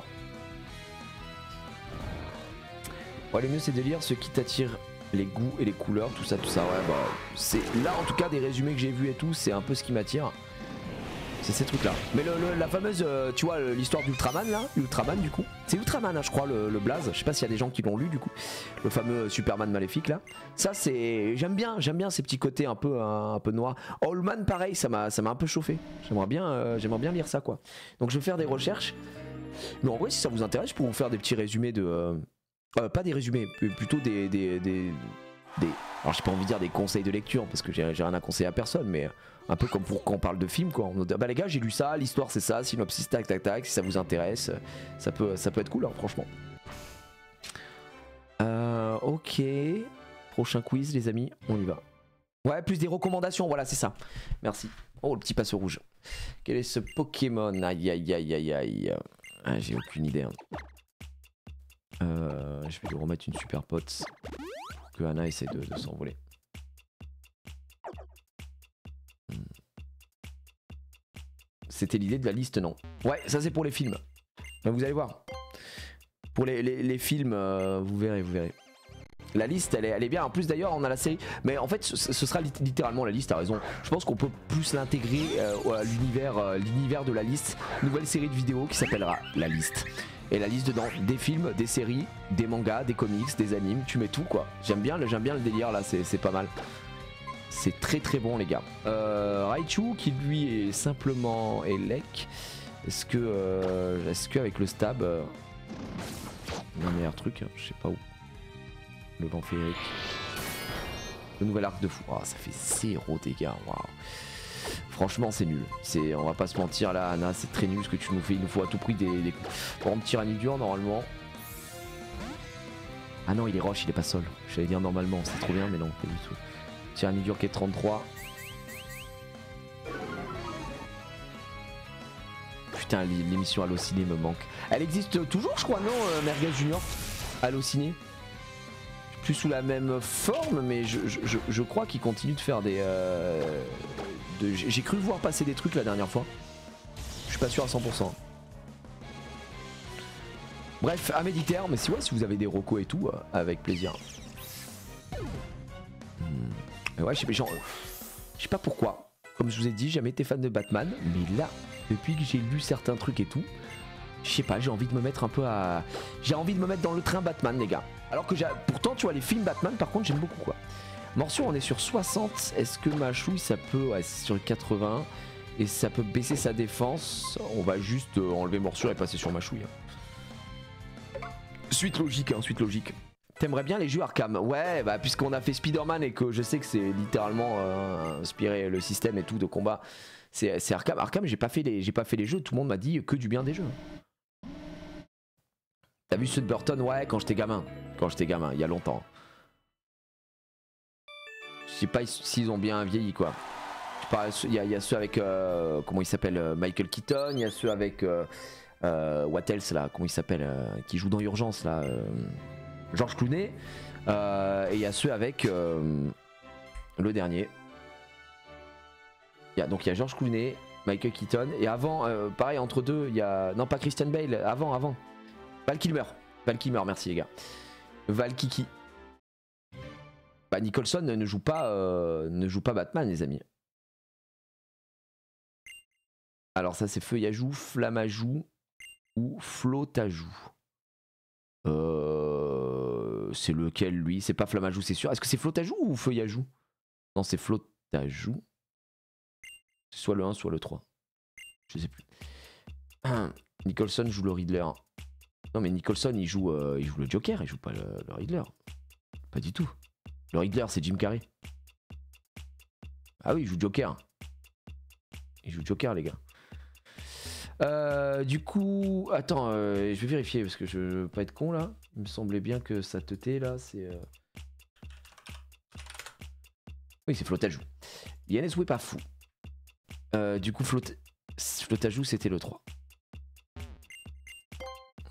Bon, le mieux c'est de lire ce qui t'attire, les goûts et les couleurs, tout ça, ouais bah c'est là en tout cas des résumés que j'ai vus et tout, c'est un peu ce qui m'attire. C'est ces trucs là. Mais la fameuse, tu vois l'histoire d'Ultraman là, Ultraman du coup. C'est Ultraman hein, je crois le blaze, je sais pas s'il y a des gens qui l'ont lu du coup. Le fameux Superman maléfique là. Ça c'est, j'aime bien ces petits côtés un peu noirs. Allman pareil, ça m'a un peu chauffé. J'aimerais bien lire ça quoi. Donc je vais faire des recherches. Mais en vrai si ça vous intéresse, je peux vous faire des petits résumés de... pas des résumés, plutôt alors j'ai pas envie de dire des conseils de lecture parce que j'ai rien à conseiller à personne, mais un peu comme pour quand on parle de film quoi. On dit, bah les gars j'ai lu ça, l'histoire c'est ça, synopsis tac tac tac, si ça vous intéresse, ça peut être cool hein, franchement. Ok, prochain quiz les amis, on y va. Ouais plus des recommandations, voilà c'est ça, merci. Oh le petit passe rouge. Quel est ce Pokémon? Aïe aïe aïe aïe aïe. Ah, j'ai aucune idée hein. Je vais lui remettre une super pote. Que Anna essaie de s'envoler. C'était l'idée de la liste, non? Ouais, ça c'est pour les films. Ben, vous allez voir. Pour les films, vous verrez. La liste, elle est bien. En plus d'ailleurs, on a la série. Mais en fait, ce sera littéralement la liste, t'as raison. Je pense qu'on peut plus l'intégrer à l'univers de la liste. Nouvelle série de vidéos qui s'appellera La Liste. Et la liste dedans, des films, des séries, des mangas, des comics, des animes, tu mets tout quoi. J'aime bien le délire là, c'est pas mal. C'est très très bon les gars. Raichu qui lui est simplement Elec. Est-ce que avec le stab... un meilleur truc, je sais pas où. Le vent féerique. Le nouvel arc de fou. Oh, ça fait 0 dégâts, waouh. Franchement c'est nul, on va pas se mentir là Anna, c'est très nul ce que tu nous fais, il nous faut à tout prix des coups. Par exemple Tyrannidur normalement. Ah non il est roche, il est pas sol. J'allais dire normalement, c'est trop bien mais non, pas du tout. Tyrannidur qui est 33. Putain l'émission Allociné me manque. Elle existe toujours je crois non Merguez Junior Allociné. Plus sous la même forme mais je crois qu'il continue de faire des... J'ai cru voir passer des trucs la dernière fois. Je suis pas sûr à 100%. Bref, à méditer, mais si vous avez des recos et tout, avec plaisir. Ouais, je sais pas pourquoi. Comme je vous ai dit, j'ai jamais été fan de Batman, mais là, depuis que j'ai lu certains trucs et tout, je sais pas, j'ai envie de me mettre un peu à... J'ai envie de me mettre dans le train Batman les gars. Alors que pourtant tu vois les films Batman par contre j'aime beaucoup quoi. Morsure on est sur 60, est-ce que Machouille ça peut... Ouais c'est sur 80 et ça peut baisser sa défense. On va juste enlever Morsure et passer sur Machouille. Suite logique hein, suite logique. T'aimerais bien les jeux Arkham? Ouais bah puisqu'on a fait Spider-Man et que je sais que c'est littéralement inspiré le système et tout de combat. C'est Arkham. Arkham j'ai pas fait les jeux, tout le monde m'a dit que du bien des jeux. T'as vu ceux de Burton? Ouais quand j'étais gamin. Il y a longtemps. Je sais pas s'ils ont bien vieilli quoi. Il y a ceux avec comment il s'appelle, Michael Keaton, il y a ceux avec what else là, comment il s'appelle, qui joue dans Urgence là, George Clooney, et il y a ceux avec le dernier. Donc il y a George Clooney, Michael Keaton, et avant, pareil entre deux, il y a non pas Christian Bale, avant Val Kilmer, merci les gars, Val Kiki. Bah Nicholson ne joue pas Batman les amis. Alors ça c'est Feuillajou, Flammajou ou Flottajou. C'est lequel lui? C'est pas Flammajou c'est sûr. Est-ce que c'est Flottajou ou Feuillajou? Non c'est Flottajou. C'est soit le 1 soit le 3. Je sais plus. Nicholson joue le Riddler. Non mais Nicholson il joue le Joker, il joue pas le Riddler. Pas du tout. Le Riddler c'est Jim Carrey. Ah oui il joue Joker. Il joue Joker les gars. Du coup, attends, je vais vérifier parce que je veux pas être con là. Il me semblait bien que ça teutait là, c'est... Oui, c'est Flottajou. Yannis pas fou. Du coup, Flottajou c'était le 3.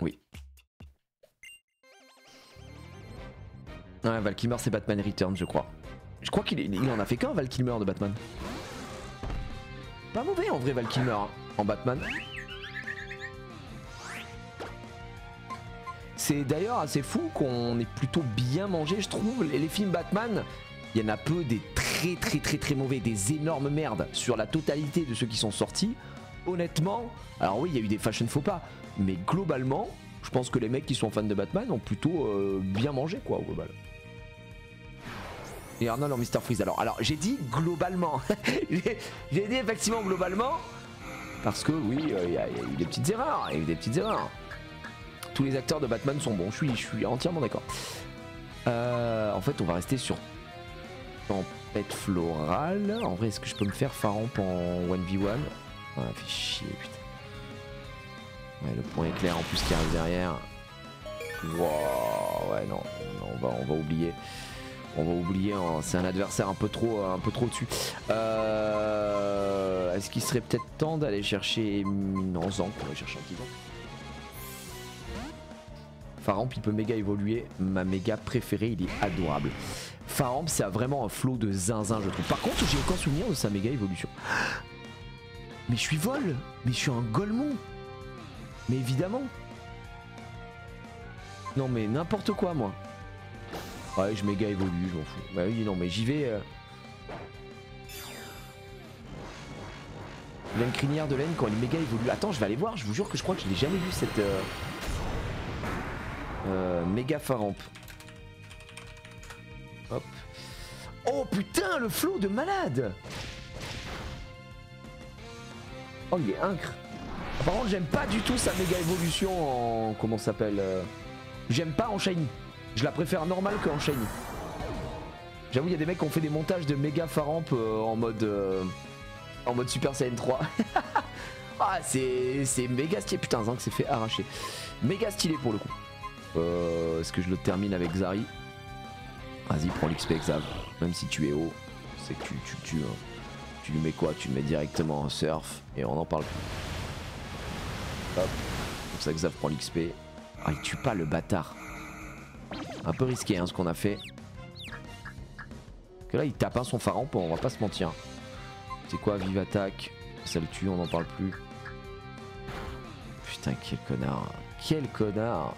Oui. Ah, Val Kilmer c'est Batman Returns je crois. Je crois qu'il en a fait qu'un Val Kilmer de Batman. Pas mauvais en vrai Val Kilmer hein, en Batman. C'est d'ailleurs assez fou qu'on ait plutôt bien mangé, je trouve. Les films Batman, il y en a peu des très mauvais, des énormes merdes sur la totalité de ceux qui sont sortis. Honnêtement, alors oui, il y a eu des fashion faux pas, mais globalement, je pense que les mecs qui sont fans de Batman ont plutôt bien mangé quoi au global. Et Arnold en Mr Freeze. Alors j'ai dit globalement, j'ai dit effectivement globalement, parce que oui, il y a eu des petites erreurs, Tous les acteurs de Batman sont bons, je suis entièrement d'accord. En fait, on va rester sur Tempête Florale. En vrai, est-ce que je peux me faire Faramp en 1v1? Ah, fait chier, putain. Ouais, le point éclair en plus qui arrive derrière. Wow, ouais, non, on va oublier. On va oublier, hein, c'est un adversaire un peu trop dessus. Est-ce qu'il serait peut-être temps d'aller chercher... Non, Zank, on va chercher un petit Zank. Faramp il peut méga évoluer, ma méga préférée, il est adorable. Faramp c'est vraiment un flow de zinzin je trouve. Par contre j'ai aucun souvenir de sa méga évolution. Mais je suis vol, mais je suis un golemon. Mais évidemment. Non mais n'importe quoi moi. Ouais je méga évolue, je m'en fous. Bah oui non mais j'y vais. Il a une crinière de laine quand il méga évolue. Attends je vais aller voir, je vous jure que je crois que je l'ai jamais vu cette... méga Faramp. Hop. Oh putain le flow de malade. Oh il est incre. Par contre j'aime pas du tout sa méga évolution en... Comment ça s'appelle J'aime pas en shiny. Je la préfère normale qu'en shiny. J'avoue il y a des mecs qui ont fait des montages de méga Faramp en mode Super Saiyan 3. Ah c'est méga stylé. Putain Zank s'est fait arracher. Méga stylé pour le coup. Est-ce que je le termine avec Zari? Vas-y prends l'XP Xav. Même si tu es haut, c'est que tu le tues hein. Tu lui mets quoi? Tu le mets directement en surf et on n'en parle plus. Hop. Comme ça Xav prend l'XP. Ah il tue pas le bâtard. Un peu risqué hein, ce qu'on a fait. Que là il tape hein, son Faramp, on va pas se mentir. C'est quoi vive attaque? Ça le tue, on n'en parle plus. Putain quel connard. Quel connard.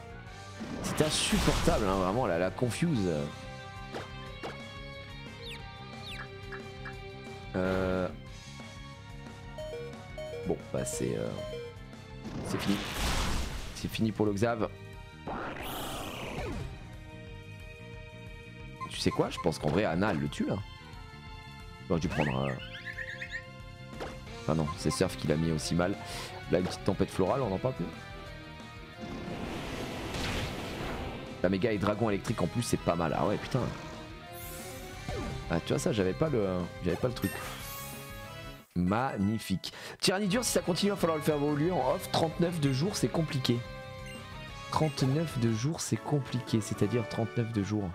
C'est insupportable, hein, vraiment, la confuse. Bon, bah c'est fini. C'est fini pour le Xav. Tu sais quoi? Je pense qu'en vrai, Anna, elle le tue, là. J'aurais dû prendre... Ah non, c'est Surf qui l'a mis aussi mal. Là, une petite tempête florale, on n'en parle plus. La méga et dragon électrique en plus c'est pas mal. Ah ouais putain. Ah tu vois ça j'avais pas le truc. Magnifique. Tyrannidur si ça continue il va falloir le faire évoluer en off. 39 de jours c'est compliqué. 39 de jours c'est compliqué. C'est-à-dire 39 de jours.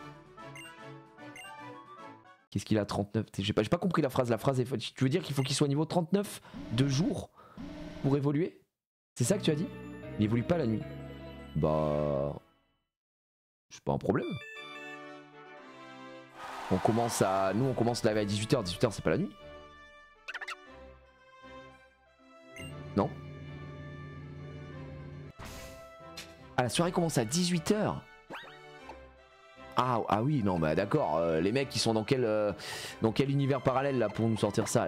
Qu'est-ce qu'il a 39? J'ai pas compris la phrase. La phrase est... Tu veux dire qu'il faut qu'il soit niveau 39 de jour pour évoluer? C'est ça que tu as dit? Il évolue pas la nuit. Bah... C'est pas un problème. On commence à... Nous on commence live à 18h. 18h c'est pas la nuit. Non. Ah, la soirée commence à 18h. Ah oui, non, bah d'accord. Les mecs, ils sont dans quel univers parallèle là pour nous sortir ça?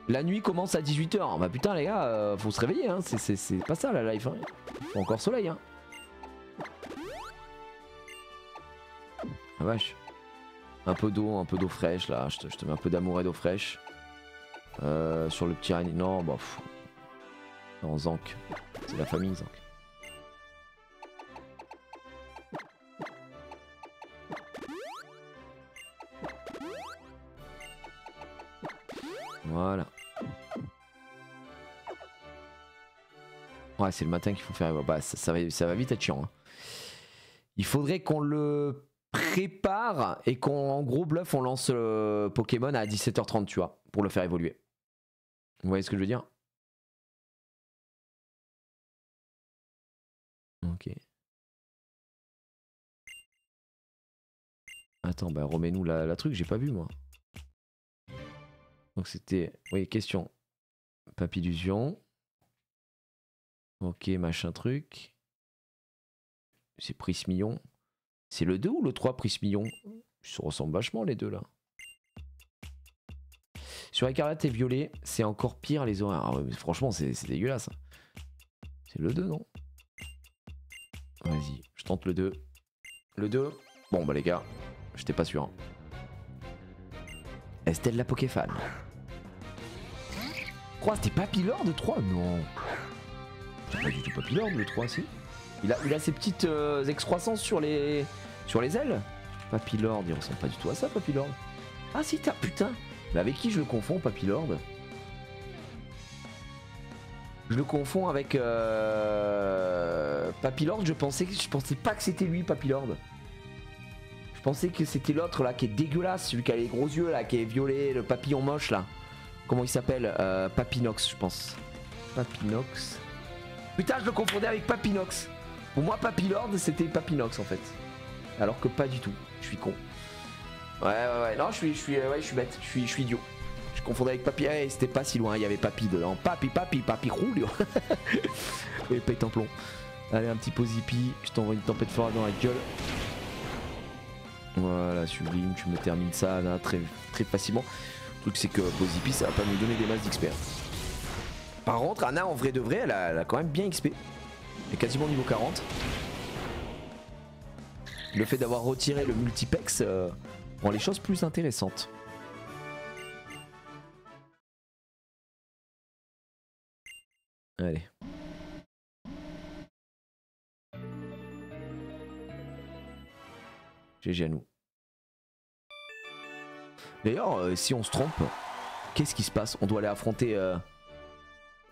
La nuit commence à 18h. Bah putain, les gars, faut se réveiller, hein. C'est pas ça la life, hein. Faut encore soleil, hein. Ah vache. Un peu d'eau fraîche là. Je te mets un peu d'amour et d'eau fraîche. Sur le petit règne. Non, bah. Non, Zank. C'est la famille, Zank. Voilà. Ouais, c'est le matin qu'il faut faire. Bah, ça va vite être chiant. Hein. Il faudrait qu'on le prépare et qu'en gros bluff on lance Pokémon à 17h30, tu vois, pour le faire évoluer. Vous voyez ce que je veux dire? Ok. Attends, bah remets-nous la truc, j'ai pas vu moi. Donc c'était... Oui, question. Papillusion. Ok, machin truc. C'est Prismillon. C'est le 2 ou le 3 Prismillon? Ils se ressemblent vachement les deux là. Sur Écarlate et Violet, c'est encore pire les horaires. Ah ouais, mais franchement, c'est dégueulasse. C'est le 2, non? Vas-y, je tente le 2. Le 2. Bon bah les gars, j'étais pas sûr. Estelle la Pokéfan. 3, c'était Papillard de 3? Non. C'est pas du tout Papillard le 3, si. Il a ses petites excroissances sur les ailes. Papillard, il ressemble pas du tout à ça, Papillard. Ah si, t'as putain. Mais avec qui je le confonds, Papillard? Je le confonds avec Papillard. Je pensais pas que c'était lui, Papillard. Je pensais que c'était l'autre là qui est dégueulasse, celui qui a les gros yeux là, qui est violet, le papillon moche là. Comment il s'appelle? Papinox, je pense. Papinox. Putain, je le confondais avec Papinox. Pour moi, Papillard, c'était Papinox en fait. Alors que pas du tout. Je suis con. Ouais. Non, je suis bête. Je suis idiot. Je confondais avec Papy. Hey, c'était pas si loin. Il y avait Papy dedans. Papy roule. Et pète un plomb. Allez, un petit Pozipi. Je t'envoie une tempête florale dans la gueule. Voilà, sublime. Tu me termines ça là très facilement. Le truc, c'est que Pozipi, ça va pas nous donner des masses d'XP. Par contre, Anna, en vrai de vrai, elle a quand même bien XP. Elle est quasiment niveau 40. Le fait d'avoir retiré le multipex rend les choses plus intéressantes. Allez. GG à nous. D'ailleurs, si on se trompe, qu'est-ce qui se passe? On doit aller affronter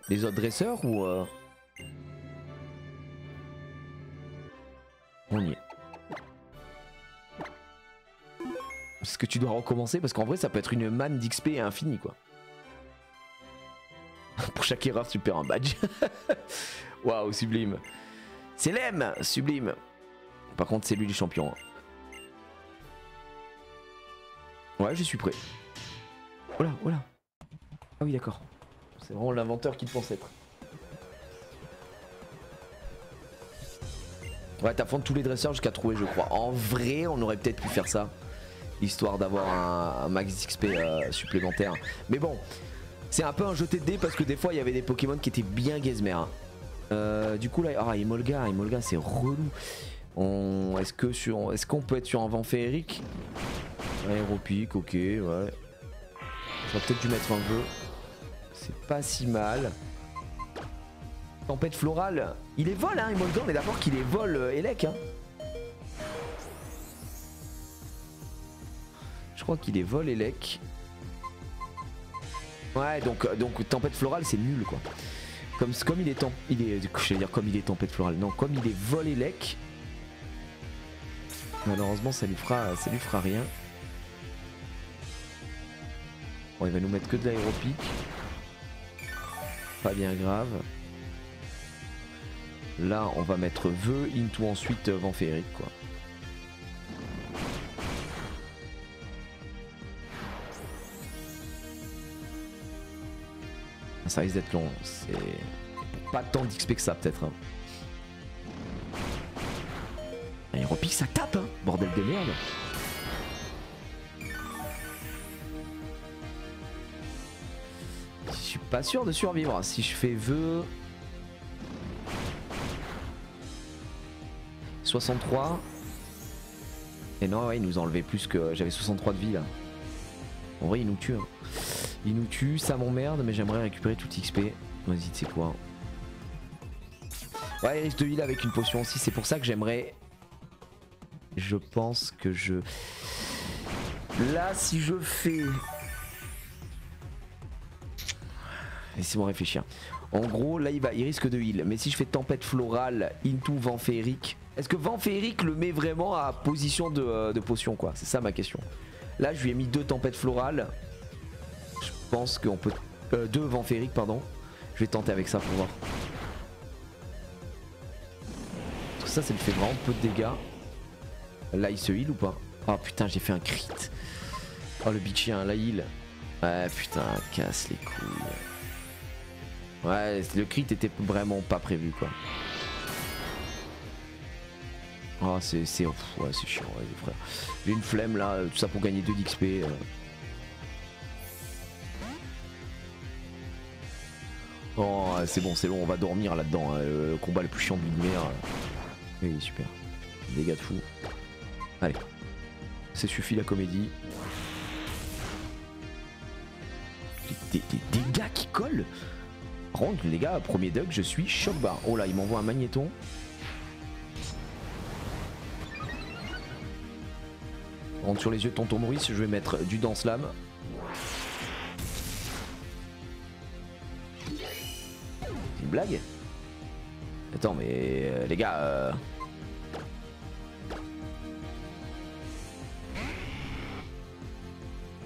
les autres dresseurs ou... On y est. Est-ce que tu dois recommencer? Parce qu'en vrai, ça peut être une manne d'XP infinie, quoi. Pour chaque erreur, tu perds un badge. Waouh, sublime. C'est Lem, sublime. Par contre, c'est lui le champion. Ouais, je suis prêt. Oh là. Ah oui, d'accord. C'est vraiment l'inventeur qu'il pense être. Ouais, t'affrontes tous les dresseurs jusqu'à trouver, je crois. En vrai, on aurait peut-être pu faire ça. Histoire d'avoir un max d'XP supplémentaire. Mais bon, c'est un peu un jeté de dés parce que des fois, il y avait des Pokémon qui étaient bien gazmer. Du coup, là, Emolga, c'est relou. Est-ce qu'on peut être sur un vent féerique? Aéropique, ok, ouais. J'aurais peut-être dû mettre un vœu. C'est pas si mal. Tempête florale. Il est vol, hein, Emolga, on est d'accord qu'il est vol Elec, hein. Je crois qu'il est vol Elec. Ouais, donc tempête florale, c'est nul, quoi. Comme il est je vais dire comme il est tempête florale. Non, comme il est vol Elec. Malheureusement, ça lui fera rien. Bon, il va nous mettre que de l'aéropique. Pas bien grave. Là, on va mettre vœu, into ensuite vent féerique quoi. Ça risque d'être long. C'est pas tant d'XP que ça peut-être. Hein. Aéropique ça tape hein, bordel de merde. Je suis pas sûr de survivre. Si je fais vœu 63. Et non ouais il nous a enlevé plus que. J'avais 63 de vie là. En vrai il nous tue hein. Il nous tue, ça m'emmerde mais j'aimerais récupérer tout XP. Vas-y tu sais quoi. Ouais il risque de heal avec une potion aussi. C'est pour ça que j'aimerais. Je pense que je... Là si je fais... Laissez-moi réfléchir. En gros là il risque de heal. Mais si je fais tempête florale into vent féerique. Est-ce que vent féerique le met vraiment à position de potion quoi? C'est ça ma question. Là je lui ai mis 2 tempêtes florales. Je pense qu'on peut... 2 vents féeriques pardon. Je vais tenter avec ça pour voir. Tout ça ça me fait vraiment peu de dégâts. Là il se heal ou pas? Oh putain j'ai fait un crit. Oh le bitchien là heal. Ouais putain casse les couilles. Ouais le crit était vraiment pas prévu quoi. Oh c'est ouais, chiant ouais, frère. J'ai une flemme là, tout ça pour gagner 2 d'XP. Oh c'est bon on va dormir là-dedans. Le combat le plus chiant de l'univers. Oui super. Dégâts de fou. Allez. Ça suffit la comédie. Des dégâts qui collent. Par contre les gars, premier dug je suis choc barre. Oh là il m'envoie un magnéton. Rentre sur les yeux de tonton Maurice, je vais mettre du dance lame. C'est une blague? Attends mais les gars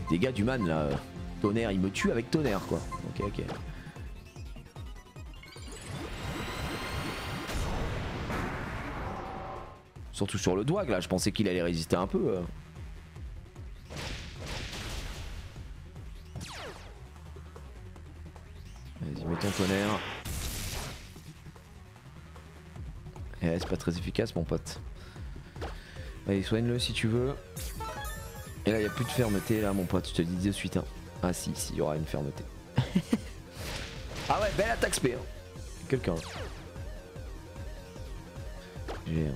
dégâts du man là. Tonnerre il me tue avec tonnerre quoi. Ok. Surtout sur le doigt là, je pensais qu'il allait résister un peu. Vas-y mets ton tonnerre. Eh, c'est pas très efficace mon pote. Allez soigne-le si tu veux. Et là il n'y a plus de fermeté là mon pote, je te dis de suite hein. Ah si, il y aura une fermeté. Ah ouais, belle attaque spé hein. Quelqu'un. J'ai...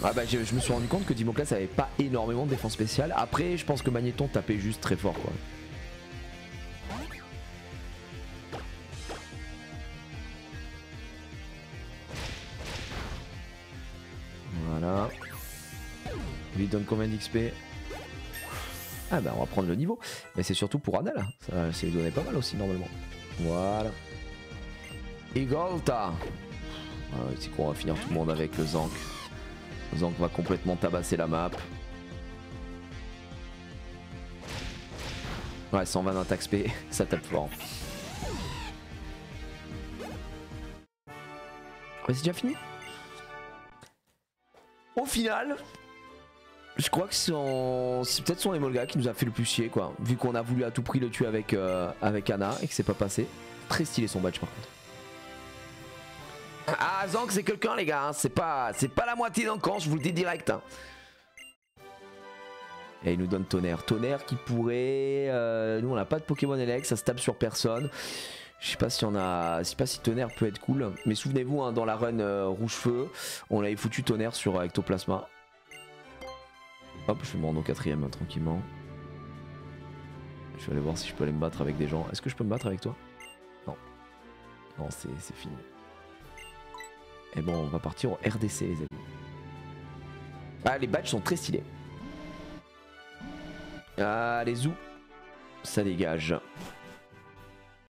Ah bah je me suis rendu compte que Dimoclas avait pas énormément de défense spéciale. Après je pense que Magnéton tapait juste très fort quoi. Voilà. Il lui donne combien d'XP? Ah bah on va prendre le niveau. Mais c'est surtout pour Anna là. Ça lui donnait pas mal aussi normalement. Voilà. Egolta. Ah, c'est qu'on va finir tout le monde avec le Zank. Zank va complètement tabasser la map. Ouais 120 d'attaque spé, ça tape fort. Ouais, c'est déjà fini. Au final, je crois que c'est peut-être son Emolga qui nous a fait le plus chier quoi. Vu qu'on a voulu à tout prix le tuer avec Anna et que c'est pas passé. Très stylé son badge par contre. Ah Zank c'est quelqu'un les gars, hein. C'est pas la moitié d'un camp, je vous le dis direct. Hein. Et il nous donne tonnerre. Tonnerre qui pourrait... nous on n'a pas de Pokémon Elec, ça se tape sur personne. Je sais pas si on a... Je sais pas si tonnerre peut être cool. Mais souvenez-vous hein, dans la run rouge feu, on avait foutu tonnerre sur Ectoplasma. Hop je vais me rendre au 4ème hein, tranquillement. Je vais aller voir si je peux aller me battre avec des gens. Est-ce que je peux me battre avec toi? Non. Non c'est fini. Et bon on va partir au RDC les amis. Ah les badges sont très stylés. Ah les zoos. Ça dégage.